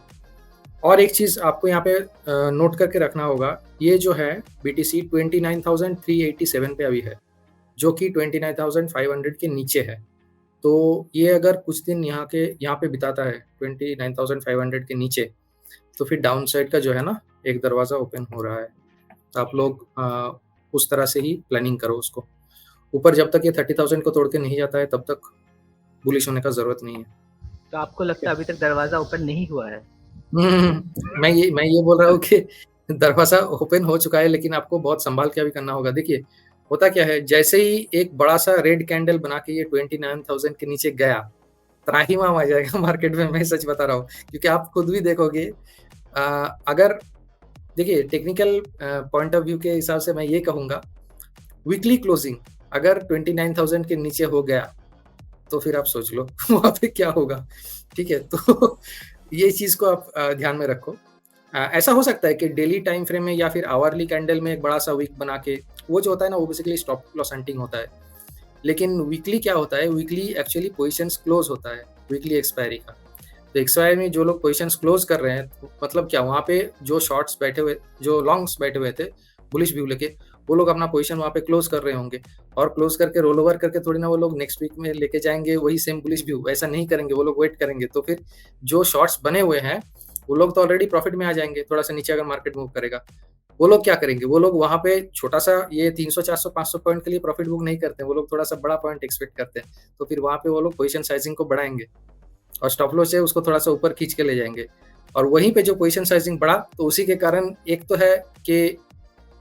और एक चीज़ आपको यहाँ पे नोट करके रखना होगा, ये जो है BTC 29,387 पे अभी है, जो कि 29,500 के नीचे है। तो ये अगर कुछ दिन यहाँ पे बिताता है 29,500 के नीचे, तो फिर डाउन साइड का जो है ना एक दरवाज़ा ओपन हो रहा है। तो आप लोग उस तरह से ही प्लानिंग करो उसको। ऊपर जब तक ये 30,000 को तोड़ के नहीं जाता है तब तक बुलिश होने का ज़रूरत नहीं है। तो आपको लगता है अभी तक दरवाजा ओपन नहीं हुआ है? मैं ये बोल रहा हूँ कि दरवाज़ा ओपन हो चुका है, लेकिन आपको बहुत संभाल के अभी करना होगा। देखिए होता क्या है, जैसे ही एक बड़ा सा रेड कैंडल बना के ये 29,000 के नीचे गया, त्राहिमाम आ जाएगा मार्केट में, मैं सच बता रहा हूँ। क्योंकि आप खुद भी देखोगे, अगर देखिए टेक्निकल पॉइंट ऑफ व्यू के हिसाब से मैं ये कहूँगा, वीकली क्लोजिंग अगर 29,000 के नीचे हो गया तो फिर आप सोच लो वहाँ पे क्या होगा, ठीक है। तो ये चीज़ को आप ध्यान में रखो। ऐसा हो सकता है कि डेली टाइम फ्रेम में या फिर आवरली कैंडल में एक बड़ा सा वीक बना के, वो जो होता है ना वो बेसिकली स्टॉप लॉस हंटिंग होता है। लेकिन वीकली क्या होता है, वीकली एक्चुअली पोजीशंस क्लोज होता है वीकली एक्सपायरी का। तो एक्सपायरी में जो लोग पोजीशंस क्लोज कर रहे हैं, तो मतलब क्या, वहाँ पे जो शॉर्ट्स बैठे हुए, जो लॉन्ग्स बैठे हुए थे बुलिश व्यू लेके, वो लोग अपना पोजीशन वहाँ पे क्लोज कर रहे होंगे, और क्लोज करके रोल ओवर करके थोड़ी ना वो लोग नेक्स्ट वीक में लेके जाएंगे वही सेम बुलिश व्यू, ऐसा नहीं करेंगे। वो लोग वेट करेंगे। तो फिर जो शॉर्ट्स बने हुए हैं वो लोग तो ऑलरेडी प्रॉफिट में आ जाएंगे। थोड़ा सा नीचे अगर मार्केट मूव करेगा, वो लोग क्या करेंगे, वो लोग वहाँ पे छोटा सा ये 300 400 500 पॉइंट के लिए प्रॉफिट बुक नहीं करते, वो लोग थोड़ा सा बड़ा पॉइंट एक्सपेक्ट करते हैं। तो फिर वहाँ पे वो लोग पोजीशन साइजिंग को बढ़ाएंगे और स्टॉप लॉस है उसको थोड़ा सा ऊपर खींच के ले जाएंगे। और वहीं पे जो पोजीशन साइजिंग बढ़ा, तो उसी के कारण एक तो है कि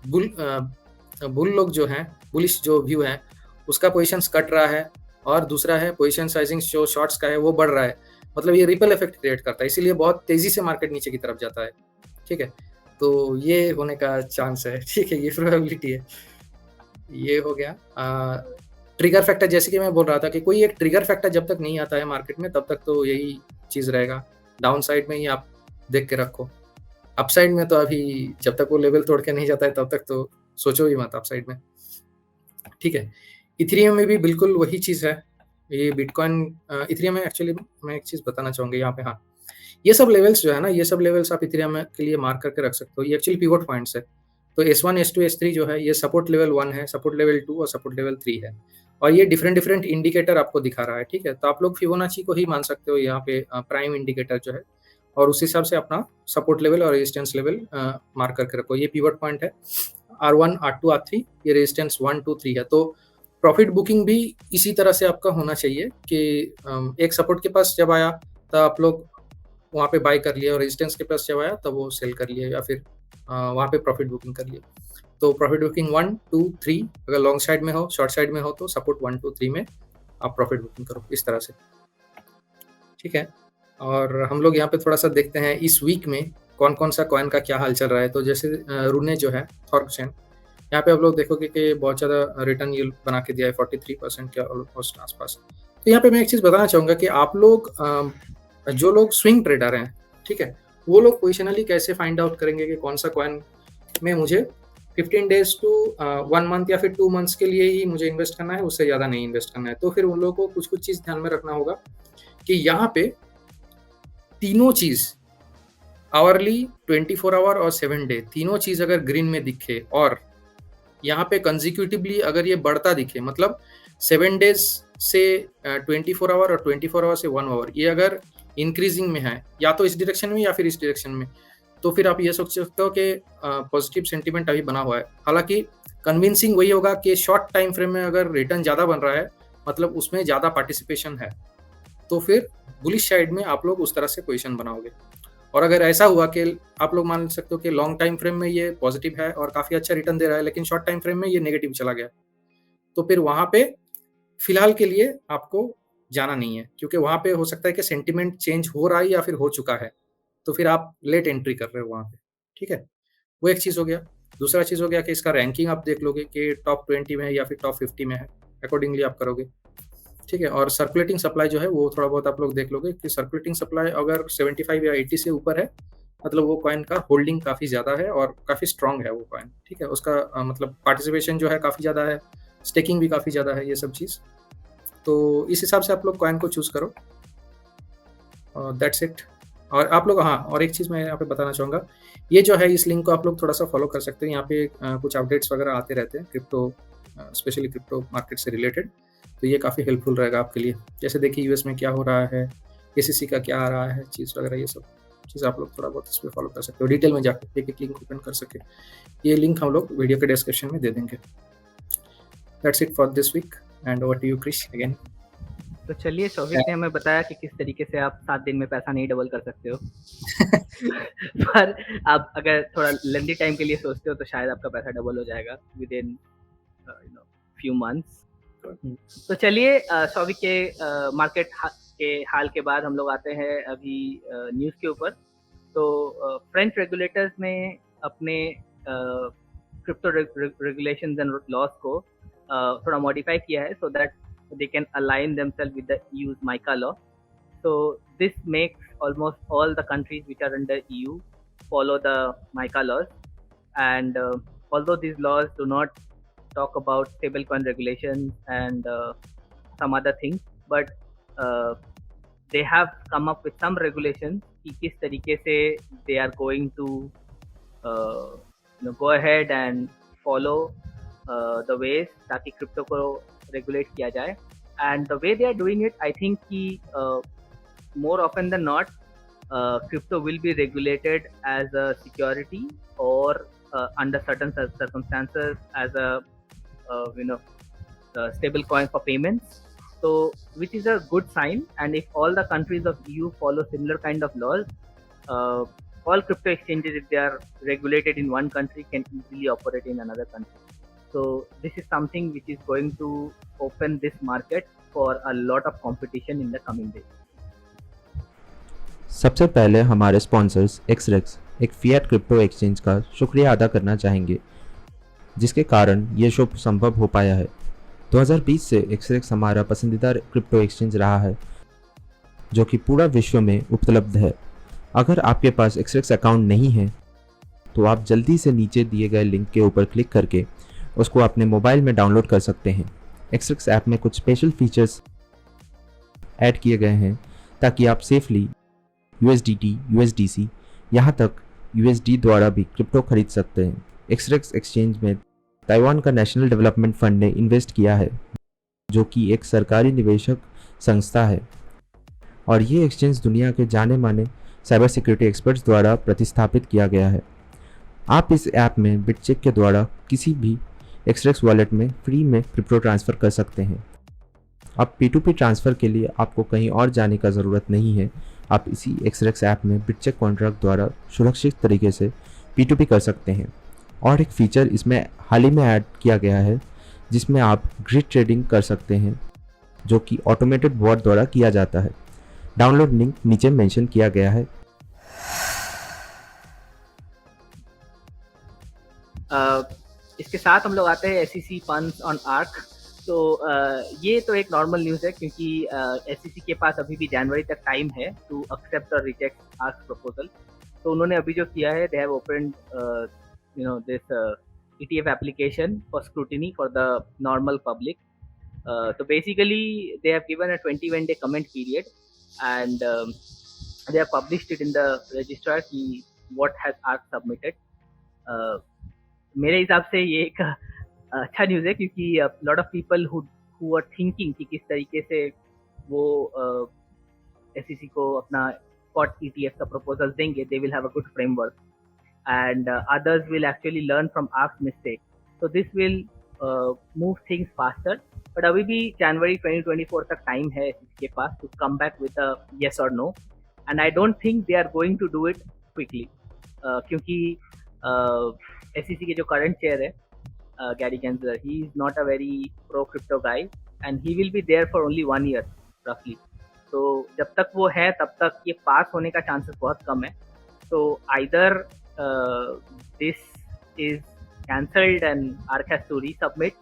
बुल लोग जो हैं, बुलिश जो व्यू है उसका पोजीशंस कट रहा है, और दूसरा है पोजीशन साइजिंग जो शॉर्ट्स का है वो बढ़ रहा है। मतलब ये रिपल इफेक्ट क्रिएट करता है, इसीलिए बहुत तेजी से मार्केट नीचे की तरफ जाता है, ठीक है। तो ये होने का चांस है, ठीक है, ये प्रोबेबिलिटी है। ये हो गया ट्रिगर फैक्टर। जैसे कि मैं बोल रहा था कि कोई एक ट्रिगर फैक्टर जब तक नहीं आता है मार्केट में, तब तक तो यही चीज़ रहेगा। डाउन साइड में ही आप देख के रखो। अपसाइड में तो अभी जब तक वो लेवल तोड़ के नहीं जाता है तब तक तो सोचो ही मत अपसाइड में, ठीक है। इथेरियम में भी बिल्कुल वही चीज़ है। ये बिटकॉइन इथेरियम में एक्चुअली मैं एक चीज़ बताना चाहूँगा यहाँ पे। हाँ, ये सब लेवल्स जो है ना, ये सब लेवल्स आप इथेरियम के लिए मार्क करके रख सकते हो। ये एक्चुअली पिवट पॉइंट्स है। तो S1 S2 S3 जो है ये सपोर्ट लेवल 1 है, सपोर्ट लेवल 2 और सपोर्ट लेवल 3 है, और ये डिफरेंट इंडिकेटर आपको दिखा रहा है, ठीक है। तो आप लोग फिबोनाची को ही मान सकते हो यहाँ पे प्राइम इंडिकेटर जो है, और उस हिसाब से अपना सपोर्ट लेवल और रेजिस्टेंस लेवल मार्क करके रखो। ये पिवट पॉइंट है R1 R2 R3, ये रेजिस्टेंस 1 2 3 है। तो प्रॉफिट बुकिंग भी इसी तरह से आपका होना चाहिए कि एक सपोर्ट के पास जब आया तब आप लोग वहाँ पे बाय कर लिया, और रेजिस्टेंस के पास जब आया तब वो सेल कर लिया, या फिर वहाँ पे प्रॉफिट बुकिंग कर लिया। तो प्रॉफिट बुकिंग 1 2 3, अगर लॉन्ग साइड में हो, शॉर्ट साइड में हो, तो सपोर्ट 1 2 3 में आप प्रॉफिट बुकिंग करो इस तरह से, ठीक है। और हम लोग यहाँ पे थोड़ा सा देखते हैं इस वीक में कौन कौन सा कॉइन का क्या हाल चल रहा है। तो जैसे रूने जो है, थॉर्कचेन, यहाँ पे आप लोग देखोगे कि बहुत ज़्यादा रिटर्न यील्ड बना के दिया है 43% के ऑलमोस्ट आसपास। तो यहाँ पे मैं एक चीज़ बताना चाहूँगा कि आप लोग जो लोग स्विंग ट्रेडर हैं, ठीक है, वो लोग पोजिशनली कैसे फाइंड आउट करेंगे कि कौन सा कॉइन में मुझे 15 डेज टू 1 मंथ या फिर 2 मंथ्स के लिए ही मुझे इन्वेस्ट करना है, उससे ज़्यादा नहीं इन्वेस्ट करना है। तो फिर उन लोगों को कुछ चीज़ ध्यान में रखना होगा कि यहाँ पे तीनों चीज आवरली, 24 आवर और 7 डे, तीनों चीज अगर ग्रीन में दिखे और यहाँ पे कंजिक्यूटिवली अगर ये बढ़ता दिखे, मतलब 7 डेज से 24 आवर और 24 आवर से 1 आवर, ये अगर इंक्रीजिंग में है या तो इस डायरेक्शन में या फिर इस डायरेक्शन में, तो फिर आप ये सोच सकते हो कि पॉजिटिव सेंटीमेंट अभी बना हुआ है। हालांकि कन्विंसिंग वही होगा कि शॉर्ट टाइम फ्रेम में अगर रिटर्न ज़्यादा बन रहा है, मतलब उसमें ज़्यादा पार्टिसिपेशन है, तो फिर बुलिश साइड में आप लोग उस तरह से पोजीशन बनाओगे। और अगर ऐसा हुआ कि आप लोग मान सकते हो कि लॉन्ग टाइम फ्रेम में ये पॉजिटिव है और काफ़ी अच्छा रिटर्न दे रहा है, लेकिन शॉर्ट टाइम फ्रेम में ये नेगेटिव चला गया, तो फिर वहाँ पे फिलहाल के लिए आपको जाना नहीं है, क्योंकि वहाँ पे हो सकता है कि सेंटिमेंट चेंज हो रहा है या फिर हो चुका है, तो फिर आप लेट एंट्री कर रहे हो वहाँ पे। ठीक है, वो एक चीज़ हो गया। दूसरा चीज़ हो गया कि इसका रैंकिंग आप देख लोगे कि टॉप 20 में है या फिर टॉप 50 में है, अकॉर्डिंगली आप करोगे। ठीक है, और सर्कुलेटिंग सप्लाई जो है वो थोड़ा बहुत आप लोग देख लोगे कि सर्कुलेटिंग सप्लाई अगर 75 या 80 से ऊपर है, मतलब वो कॉइन का होल्डिंग काफ़ी ज़्यादा है और काफ़ी स्ट्रांग है वो कॉइन। ठीक है, उसका मतलब पार्टिसिपेशन जो है काफ़ी ज़्यादा है, स्टेकिंग भी काफ़ी ज़्यादा है, ये सब चीज़। तो इस हिसाब से आप लोग कॉइन को चूज़ करो, दैट्स इट। और आप लोग, हाँ, और एक चीज़ मैं यहाँ पे बताना चाहूँगा, ये जो है इस लिंक को आप लोग थोड़ा सा फॉलो कर सकते हैं। यहाँ पे कुछ अपडेट्स वगैरह आते रहते हैं क्रिप्टो, स्पेशली क्रिप्टो मार्केट से रिलेटेड, तो ये काफ़ी हेल्पफुल रहेगा आपके लिए। जैसे देखिए यूएस में क्या हो रहा है, एसीसी का क्या आ रहा है, चीज़ वगैरह, ये सब चीज़ आप लोग थोड़ा बहुत इस पर फॉलो कर सकते हो, डिटेल में जाकर एक एक लिंक ओपन कर सके। ये लिंक हम लोग वीडियो के डिस्क्रिप्शन में दे देंगे। That's it for this week and over to you Krish again. तो चलिए, शौविक ने हमें बताया कि किस तरीके से आप 7 दिन में पैसा नहीं डबल कर सकते हो पर आप अगर थोड़ा लंबी टाइम के लिए सोचते हो तो शायद आपका पैसा डबल हो जाएगा विद इन फ्यू मंथ्स। तो चलिए, शौविक के मार्केट के हाल के बाद हम लोग आते हैं अभी न्यूज़ के ऊपर। तो फ्रेंच रेगुलेटर्स ने अपने क्रिप्टो रेगुलेशंस एंड लॉज को थोड़ा मॉडिफाई किया है so that they can align themselves with the EU's MiCA law. So this makes almost all the countries which are under EU follow the MiCA laws. And although these laws do not talk about stablecoin regulations and some other things, but they have come up with some regulations कि किस तरीके से they are going to go ahead and follow the ways ताकि क्रिप्टो को रेगुलेट किया जाए। And the way they are doing it, I think कि more often than not crypto will be regulated as a security or under certain circumstances as a stable coin for payments, so which is a good sign. And if all the countries of EU follow similar kind of laws, all crypto exchanges, if they are regulated in one country, can easily operate in another country. So this is something which is going to open this market for a lot of competition in the coming days. सबसे पहले हमारे स्पॉन्सर्स एक्सरेक्स, एक फिएट क्रिप्टो एक्सचेंज का शुक्रिया अदा करना चाहेंगे, जिसके कारण ये शो संभव हो पाया है। 2020 से एक्सरेक्स हमारा पसंदीदा क्रिप्टो एक्सचेंज रहा है, जो कि पूरा विश्व में उपलब्ध है। अगर आपके पास एक्सरेक्स अकाउंट नहीं है तो आप जल्दी से नीचे दिए गए लिंक के ऊपर क्लिक करके उसको अपने मोबाइल में डाउनलोड कर सकते हैं। एक्सरेक्स ऐप में कुछ स्पेशल फीचर्स ऐड किए गए हैं ताकि आप सेफली USDT, USDC, यहाँ तक USD द्वारा भी क्रिप्टो खरीद सकते हैं। एक्सरेक्स एक्सचेंज में ताइवान का नेशनल डेवलपमेंट फंड ने इन्वेस्ट किया है, जो कि एक सरकारी निवेशक संस्था है, और ये एक्सचेंज दुनिया के जाने माने साइबर सिक्योरिटी एक्सपर्ट्स द्वारा प्रतिस्थापित किया गया है। आप इस ऐप में बिटचेक के द्वारा किसी भी एक्सरेक्स वॉलेट में फ्री में क्रिप्टो ट्रांसफ़र कर सकते हैं। अब P2P ट्रांसफ़र के लिए आपको कहीं और जाने का ज़रूरत नहीं है। आप इसी एक्सरेक्स ऐप में बिटचेक कॉन्ट्रैक्ट द्वारा सुरक्षित तरीके से P2P कर सकते हैं। और एक फ़ीचर इसमें हाल ही में ऐड किया गया है, जिसमें आप ग्रिड ट्रेडिंग कर सकते हैं, जो कि ऑटोमेटेड बॉट द्वारा किया जाता है। डाउनलोड लिंक नीचे मेंशन किया गया है। इसके साथ हम लोग आते हैं SEC फंड्स ऑन आर्क। तो ये तो एक नॉर्मल न्यूज़ है, क्योंकि SEC के पास अभी भी जनवरी तक टाइम है टू एक्सेप्ट और रिजेक्ट आर्क प्रपोजल। तो उन्होंने अभी जो किया है, they have opened this ETF application for scrutiny for the normal public. तो basically they have given a 21 day comment period, and they have published it in the registrar कि what has ARC submitted. मेरे हिसाब से ये एक अच्छा न्यूज़ है, क्योंकि lot of people who are thinking कि किस तरीके से वो SEC को अपना spot ETF का proposals देंगे, they will have a good framework, and others will actually learn from ARC's mistake. So this will move things faster. But अभी भी January 2024 तक टाइम है इसके पास to come back with a yes or no, and I don't think they are going to do it quickly, क्योंकि SEC के जो current chair है Gary Gensler, he is not a very pro crypto guy, and he will be there for only 1 year roughly. तो जब तक वो है तब तक ये पास होने का चांसेस बहुत कम है. So either this is cancelled and ARC has to resubmit,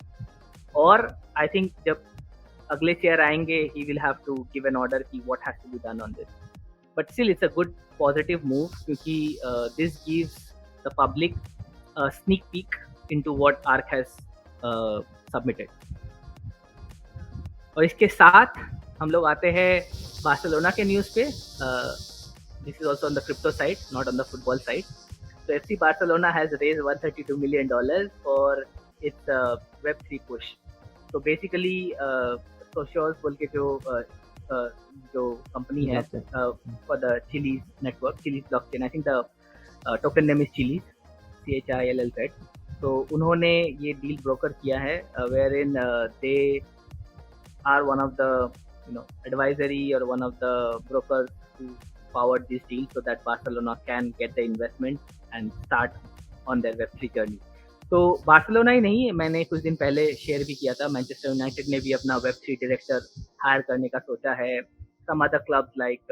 or I think जब अगले चेयर आएंगे he will have to give an order कि what has to be done on this. But still it's a good positive move, क्योंकि this gives the public a sneak peek into what ARC has submitted. और इसके साथ हम लोग आते हैं बार्सिलोना के न्यूज़ पे. This is also on the crypto side, not on the football side. So FC Barcelona has raised $132 million for its Web3 push. So basically, Socios बोल के जो company है for the Chiliz network, Chiliz blockchain. I think the token name is Chiliz, CHILLZ. So उन्होंने ये deal broker किया है, wherein they are one of the advisory or one of the brokers who powered this deal so that Barcelona can get the investment and start on their Web3 journey. तो बार्सिलोना ही नहीं, मैंने कुछ दिन पहले शेयर भी किया था, मैनचेस्टर यूनाइटेड ने भी अपना Web3 डायरेक्टर हायर करने का सोचा है. Some other clubs like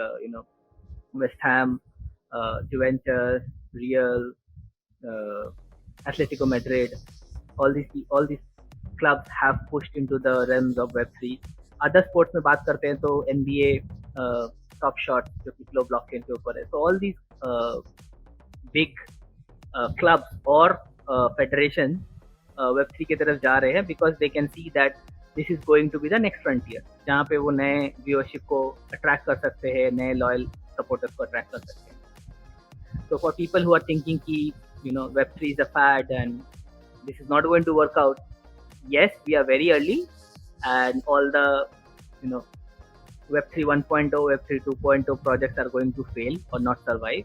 West Ham, Juventus, Real, Atletico Madrid, all these clubs have pushed into the realms of Web3. Other sports में बात करते हैं तो NBA, Top Shot जो कि फ्लो ब्लॉकचेन के ऊपर है. So all these big clubs or federations Web3 की तरफ जा रहे हैं, because they can see that this is going to be the next frontier, जहाँ पे वो नए व्यूअरशिप को अट्रैक्ट कर सकते हैं, नए लॉयल सपोर्टर्स को अट्रैक्ट कर सकते हैं. So for people who are thinking कि Web3 is a fad and this is not going to work out, yes, we are very early, and all the Web3 1.0, Web3 2.0 projects are going to fail or not survive.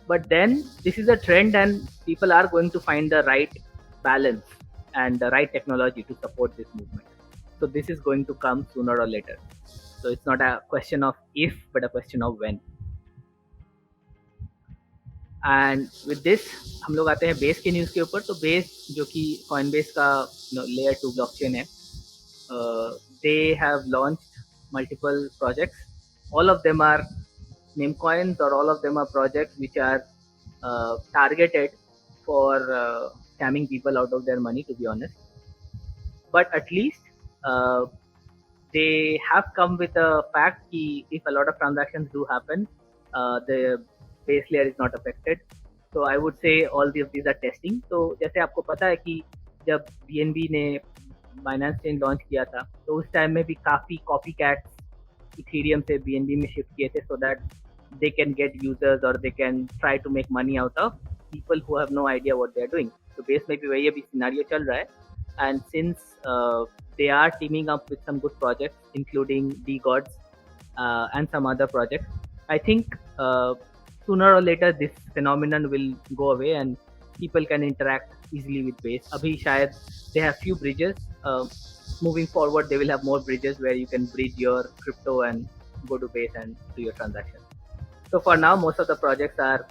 But then this is a trend, and people are going to find the right balance and the right technology to support this movement. So this is going to come sooner or later. So it's not a question of if, but a question of when. And with this, हम लोग आते हैं बेस के न्यूज़ के ऊपर. तो बेस जो कि Coinbase का layer 2 blockchain है, they have launched multiple projects. All of them are meme coins, or all of them are projects which are targeted for scamming people out of their money, to be honest. But at least they have come with a fact that if a lot of transactions do happen, the base layer is not affected. So I would say all of these are testing. तो जैसे आपको पता है कि जब BNB ने Binance Chain लॉन्च किया था, तो उस टाइम में भी काफ़ी copycats Ethereum से BNB में शिफ्ट किए थे, so that they can get users or they can try to make money out of people who have no idea what they are doing. तो बेस में भी वही अभी सिनारियो चल रहा है. And since they are teaming up with some good projects, including DGods and some other projects, I think sooner or later this phenomenon will go away and people can interact easily with Base. Abhi shayad they have few bridges. Moving forward, they will have more bridges where you can bridge your crypto and go to Base and do your transactions. So for now, most of the projects are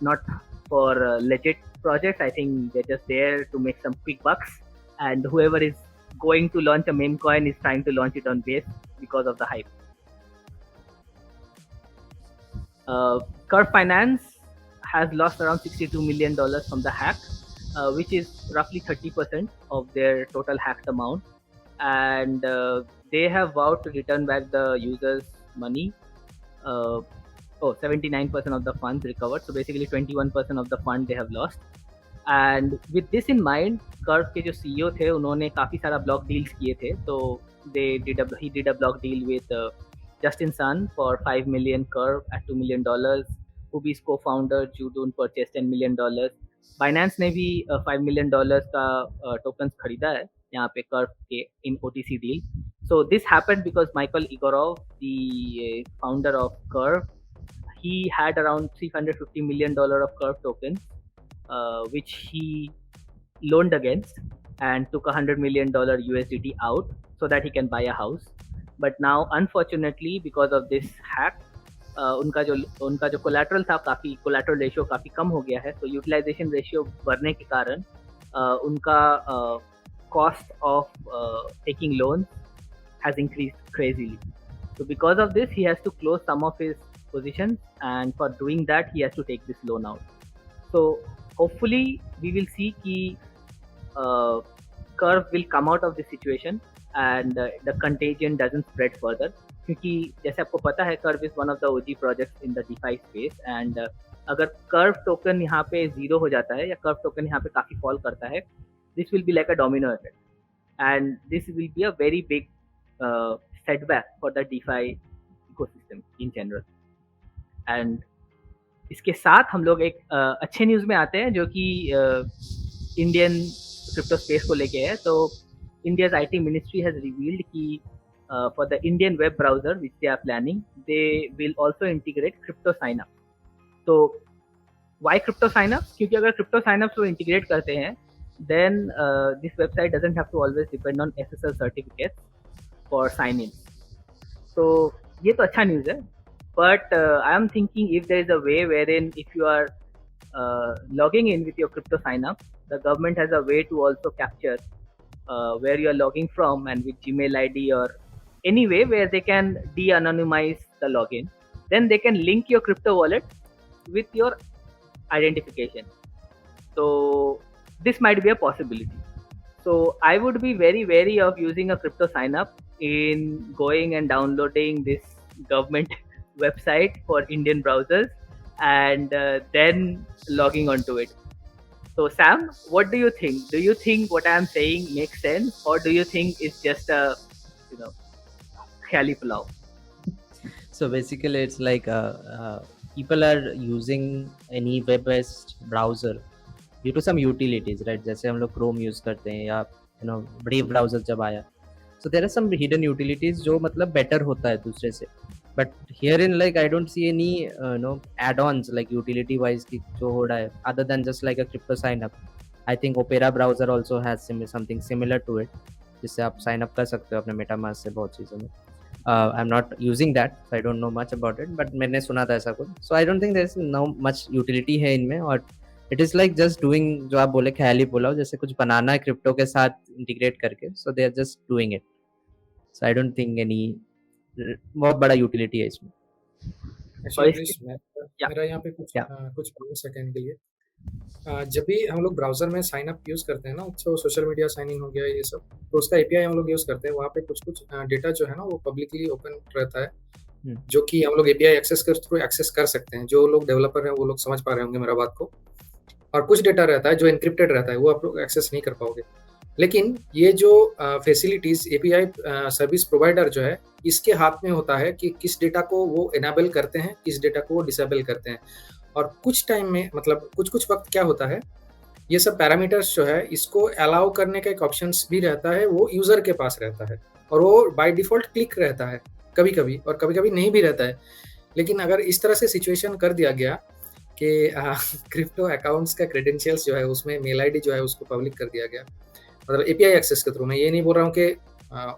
not for legit projects. I think they're just there to make some quick bucks, and whoever is going to launch a meme coin is trying to launch it on Base because of the hype. Curve Finance has lost around $62 million from the hack, which is roughly 30% of their total hacked amount, and they have vowed to return back the users' money. 79% of the funds recovered, so basically 21% of the fund they have lost. And with this in mind, Curve के जो CEO थे, उन्होंने काफ़ी सारा block deals किए थे. तो he did a block deal with Justin Sun for 5 million Curve at $2 million. Huobi's co-founder Judun purchased $10 million. Binance ने भी $5 million का tokens खरीदा है यहाँ पे Curve के in OTC deal. So this happened because Michael Egorov, the founder of Curve, he had around $350 million of Curve tokens, which he loaned against and took $100 million USDT out so that he can buy a house. But now, unfortunately, because of this hack, उनका जो collateral था काफ़ी collateral ratio काफ़ी कम हो गया है, तो utilization ratio बढ़ने के कारण उनका cost of taking loans has increased crazily. So because of this, he has to close some of his positions, and for doing that, he has to take this loan out. So hopefully, we will see कि Curve will come out of this situation and the contagion doesn't spread further. क्योंकि जैसे आपको पता है Curve is one of the OG projects in the DeFi space, and अगर Curve token यहाँ पे zero हो जाता है या Curve token यहाँ पे काफ़ी fall करता है, this will be like a domino effect, and this will be a very big setback for the DeFi ecosystem in general. And इसके साथ हम लोग एक अच्छे न्यूज़ में आते हैं जो कि इंडियन क्रिप्टो स्पेस को लेके है. तो India's IT ministry has revealed कि for the Indian web browser which they are planning, they will also integrate crypto sign-up. तो why crypto sign-up? क्योंकि अगर crypto sign-ups वो integrate करते हैं, then this website doesn't have to always depend on SSL certificates for sign-in. तो ये तो अच्छा न्यूज़ है. But I am thinking if there is a way wherein if you are logging in with your crypto sign-up, the government has a way to also capture where you are logging from and with Gmail ID or any way where they can de-anonymize the login. Then they can link your crypto wallet with your identification. So this might be a possibility. So I would be very wary of using a crypto sign-up in going and downloading this government website for Indian browsers and then logging onto it. So Sam, what do you think? Do you think what I am saying makes sense, or do you think it's just a khayali pulao? So basically, it's like people are using any web-based browser due to some utilities, right? जैसे हम लोग Chrome use करते हैं या Brave browser जब आया, so there are some hidden utilities जो मतलब better होता है दूसरे से. But herein, like, I don't see any add-ons like utility-wise की जो हो रहा है, other than just like a crypto sign-up. I think Opera browser also has something similar to it, जिससे आप sign up कर सकते हो अपने MetaMask से बहुत चीज़ों में. I'm not using that, so I don't know much about it, but मैंने सुना था ऐसा कुछ. So I don't think there is no much utility है इनमें, और it is like just doing जो आप बोले ख्याली पुलाव, जैसे कुछ बनाना है क्रिप्टो के साथ इंटीग्रेट करके, so they are just doing it. So I don't think any बहुत बड़ा यूटिलिटी है इसमें. मेरा यहाँ पे कुछ सेकंड के लिए, जब भी हम लोग ब्राउजर में साइन अप यूज़ करते हैं ना, तो सोशल मीडिया साइन इन हो गया ये सब, तो उसका एपीआई हम लोग यूज़ करते हैं. वहाँ पे कुछ डेटा जो है ना वो पब्लिकली ओपन रहता है, जो कि हम लोग एपीआई एक्सेस के थ्रू एक्सेस कर सकते हैं. जो लोग डेवलपर हैं वो लोग समझ पा रहे होंगे मेरा बात को. और कुछ डेटा रहता है जो एनक्रिप्टेड रहता है, वो आप लोग एक्सेस नहीं कर पाओगे. लेकिन ये जो फैसिलिटीज़ एपीआई सर्विस प्रोवाइडर जो है, इसके हाथ में होता है कि किस डेटा को वो इनेबल करते हैं, किस डेटा को वो डिसेबल करते हैं. और कुछ टाइम में, मतलब कुछ वक्त क्या होता है, ये सब पैरामीटर्स जो है इसको अलाउ करने का एक ऑप्शंस भी रहता है, वो यूज़र के पास रहता है, और वो बाय डिफ़ॉल्ट क्लिक रहता है कभी कभी, और कभी कभी नहीं भी रहता है. लेकिन अगर इस तरह से सिचुएशन कर दिया गया कि क्रिप्टो अकाउंट्स का क्रेडेंशियल्स जो है उसमें मेल आईडी जो है उसको पब्लिक कर दिया गया, मतलब एपीआई एक्सेस के थ्रू. मैं ये नहीं बोल रहा हूँ कि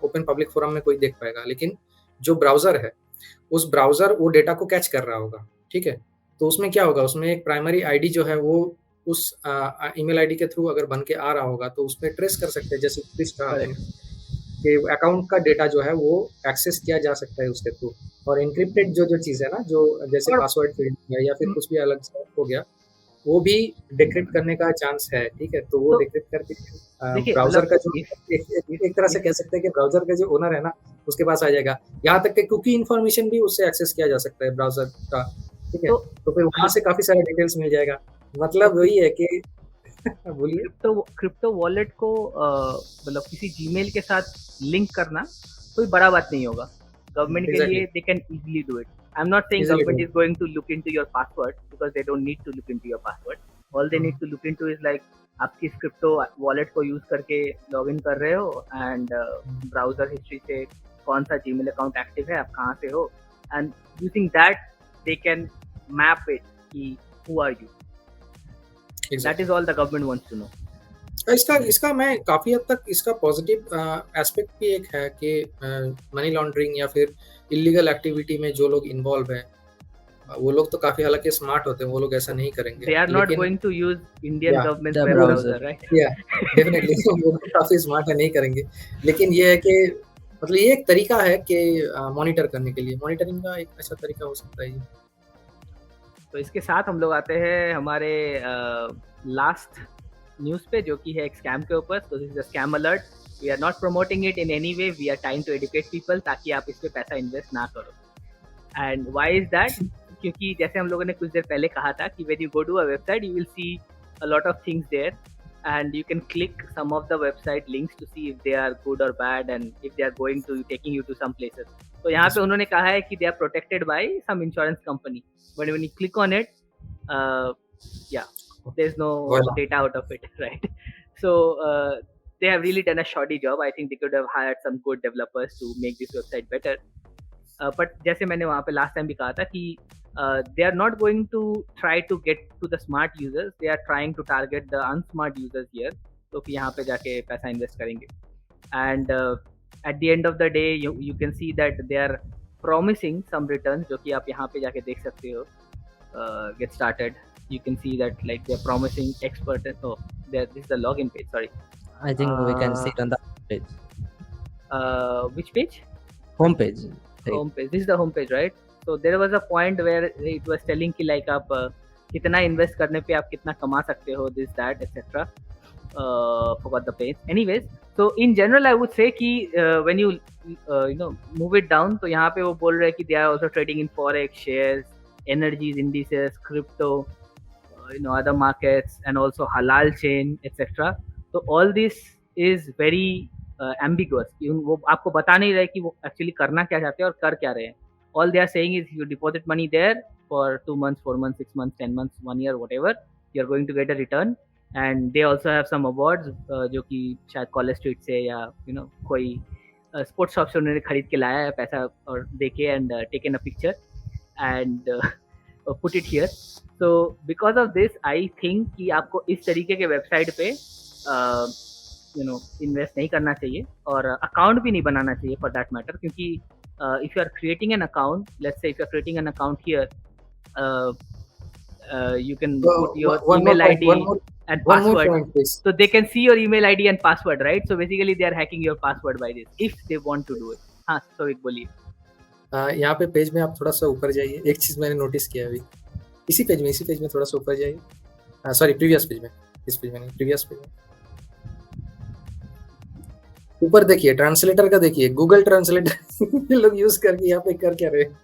ओपन पब्लिक फोरम में कोई देख पाएगा, लेकिन जो ब्राउज़र है उस ब्राउज़र वो डेटा को कैच कर रहा होगा, ठीक है. तो उसमें क्या होगा, उसमें एक प्राइमरी आईडी जो है वो उस ईमेल आईडी के थ्रू अगर बन के आ रहा होगा तो उसमें ट्रेस कर सकते हैं, जैसे कि अकाउंट का डेटा जो है वो एक्सेस किया जा सकता है उसके थ्रू. और एनक्रिप्टेड जो चीज़ है ना, जो जैसे पासवर्ड फील्ड या फिर कुछ भी अलग से हो गया, वो भी डिक्रिप्ट करने का चांस है, ठीक है. तो वो डिक्रिप्ट करके ब्राउजर का जो एक तरह से कह सकते हैं कि ब्राउजर का जो ओनर है ना उसके पास आ जाएगा. यहाँ तक कि कुकी इन्फॉर्मेशन भी उससे एक्सेस किया जा सकता है ब्राउजर का, ठीक है. तो फिर वहाँ से काफी सारा डिटेल्स मिल जाएगा. मतलब वही है कि बोलिए, क्रिप्टो वॉलेट को मतलब किसी जीमेल के साथ लिंक करना कोई बड़ा बात नहीं होगा. गवर्नमेंट के Exactly. लिए they can easily do it. I'm not saying Easily government do is going to look into your password because they don't need to look into your password. All they need to look into is like आप किस क्रिप्टो वॉलेट को यूज करके लॉग इन कर रहे हो एंड ब्राउजर हिस्ट्री से कौन सा जीमेल अकाउंट एक्टिव है, आप कहाँ से हो, and using that they can map it कि who are you. That is all the government wants to know. इसका मैं काफी हद तक इसका पॉजिटिव एस्पेक्ट भी एक है कि मनी लॉन्ड्रिंग या फिर इलीगल एक्टिविटी में जो लोग इन्वॉल्व हैं वो लोग तो काफी हालांकि स्मार्ट होते हैं, वो लोग ऐसा नहीं करेंगे. They are not going to use Indian Yeah, government's the web browser. browser, right? Definitely वो लोग काफी स्मार्ट है, नहीं करेंगे. लेकिन ये है कि मतलब ये एक तरीका है कि मॉनिटर करने के लिए, मॉनिटरिंग का एक अच्छा तरीका हो सकता है ये. तो इसके साथ हम लोग आते हैं हमारे लास्ट न्यूज़ पे, जो कि है एक स्कैम के ऊपर. तो this is a scam alert. We are not promoting it in any way, we are trying to educate people ताकि आप इस पे पैसा इन्वेस्ट ना करो. And why is that? क्योंकि जैसे हम लोगों ने कुछ देर पहले कहा था कि when you go to a website you will see a lot of things there and you can click some of the website links to see if they are good or bad and if they are going to taking you to some places. तो यहाँ पे उन्होंने कहा है कि they are protected by some insurance company, but when you click on it, there's no data out of it, right? So they have really done a shoddy job. I think they could have hired some good developers to make this website better. But जैसे मैंने वहाँ पे last time भी कहा था कि they are not going to try to get to the smart users, they are trying to target the unsmart users here. तो कि यहाँ पे जाके पैसा इन्वेस्ट करेंगे. And at the end of the day you can see that they are promising some returns, जो कि आप यहाँ पे जाके देख सकते हो. Get started. You can see that like they are promising expert. Oh, this is the login page. Sorry. I think we can see it on the page. Which page? Home page. Home page. This is the home page, right? So there was a point where it was telling कि like आप कितना इन्वेस्ट करने पे आप कितना कमा सकते हो, this that etc. Forgot the page. Anyways, so in general I would say कि when you move it down, तो यहाँ पे वो बोल रहे हैं कि they are also trading in forex, shares, energies, indices, crypto, other markets, and also halal chain etc. So all this is very ambiguous. वो आपको बता नहीं रहे कि वो एक्चुअली करना क्या चाहते हैं और कर क्या रहे हैं. All they are saying is you deposit money there for 2 months, 4 months, 6 months, 10 months, 1 year, whatever, you're going to get a return. And they also have some awards जो कि शायद कॉलेज स्ट्रीट से या कोई स्पोर्ट्स शॉप से उन्होंने खरीद के लाया है पैसा और देके and taken a picture and put it here. So because of this I think कि आपको इस तरीके के वेबसाइट पे इन्वेस्ट नहीं करना चाहिए और अकाउंट भी नहीं बनाना चाहिए फॉर दैट मैटर. क्योंकि if you are creating an account, let's say if you are creating an account here, you can put your email ID and password, so they can see your email ID and password, right? So basically they are hacking your password by this if they want to do it. हाँ, so एक बोलिए. यहाँ पे पेज में आप थोड़ा सा ऊपर जाइए. एक चीज मैंने नोटिस किया अभी इसी पेज में थोड़ा सा ऊपर जाइए. सॉरी, प्रीवियस पेज में, इस पेज में नहीं, प्रीवियस पेज में ऊपर देखिए, ट्रांसलेटर का देखिए, गूगल ट्रांसलेटर लोग यूज करके यहाँ पे कर क्या रहे हैं.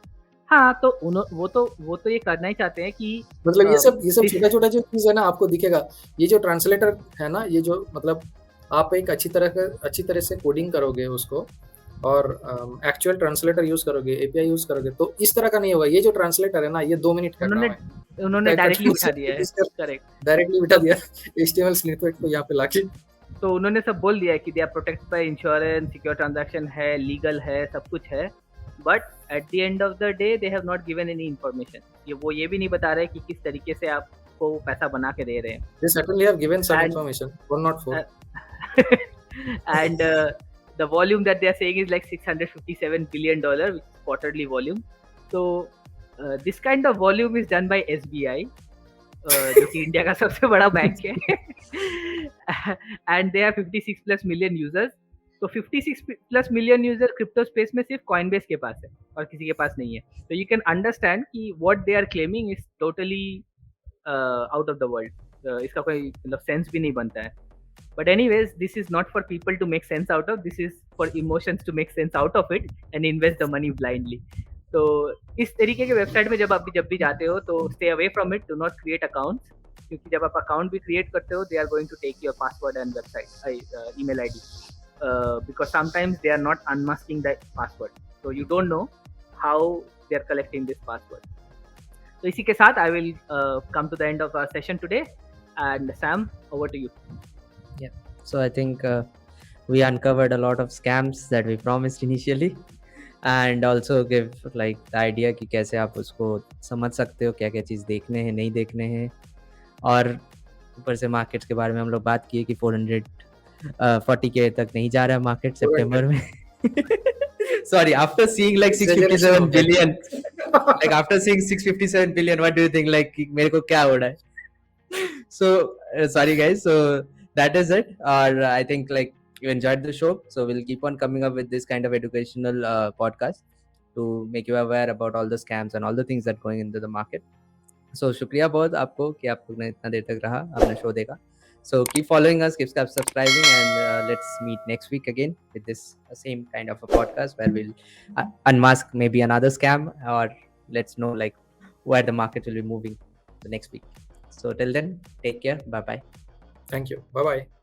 हाँ, तो वो तो ये करना ही चाहते हैं कि मतलब ये सब छोटा जो चीज है ना आपको दिखेगा. ये जो ट्रांसलेटर है ना, ये जो मतलब आप एक अच्छी तरह से कोडिंग करोगे उसको और एक्चुअल ट्रांसलेटर यूज करोगे, एपीआई यूज करोगे, तो इस तरह का नहीं होगा. ये जो ट्रांसलेटर है ना, ये 2 मिनट का काम है. उन्होंने डायरेक्टली बिठा दिया है. करेक्ट, डायरेक्टली बिठा दिया HTML स्निपेट को यहाँ पे लाके. तो उन्होंने सब बोल दिया है कि they are protected by insurance, secure transaction है, लीगल है, सब कुछ है. But at the end of the day they have not given any information. वो ये भी नहीं बता रहे कि किस तरीके से आपको पैसा बना के दे रहे हैं. They certainly have given some information, 104. And the volume that they are saying is like $657 billion, which is quarterly volume. So this kind of volume is done by SBI, जो कि इंडिया का सबसे बड़ा बैंक है. And they have 56+ million users. तो 56+ million यूजर क्रिप्टो स्पेस में सिर्फ Coinbase के पास है और किसी के पास नहीं है. तो you can understand कि what they are claiming is totally out of the world. इसका कोई मतलब सेंस भी नहीं बनता है. But anyways, this is not for people to make sense out of. This is for emotions to make sense out of it and invest the money blindly. तो इस तरीके के वेबसाइट में जब भी जाते हो तो stay away from it. Do not create accounts. क्योंकि जब आप अकाउंट भी क्रिएट करते हो, they are going to take your password and website email ID because sometimes they are not unmasking the password. so you don't know how they're collecting this password. तो इसी के साथ I will come to the end of our session today, and Sam, over to you. So I think we uncovered a lot of scams that we promised initially, and also give like the idea कि कैसे आप उसको समझ सकते हो, क्या क्या चीज़ देखने हैं, नहीं देखने हैं, और ऊपर से मार्केट्स के बारे में हम लोग बात किए कि 440K तक नहीं जा रहा है मार्केट सितंबर में. Sorry, after seeing like 657 billion, like after seeing 657 billion, what do you think? Like मेरे को क्या हो रहा है? So sorry guys, so that is it. Or I think like you enjoyed the show, so we'll keep on coming up with this kind of educational podcast to make you aware about all the scams and all the things that are going into the market. So शुक्रिया बहुत आपको कि आप लोग ने इतना देर तक रहा अपना शो देखा. So keep following us, keep subscribing, and let's meet next week again with this same kind of a podcast where we'll unmask maybe another scam, or let's know like where the market will be moving the next week. So till then, take care. Bye bye. Thank you. Bye bye.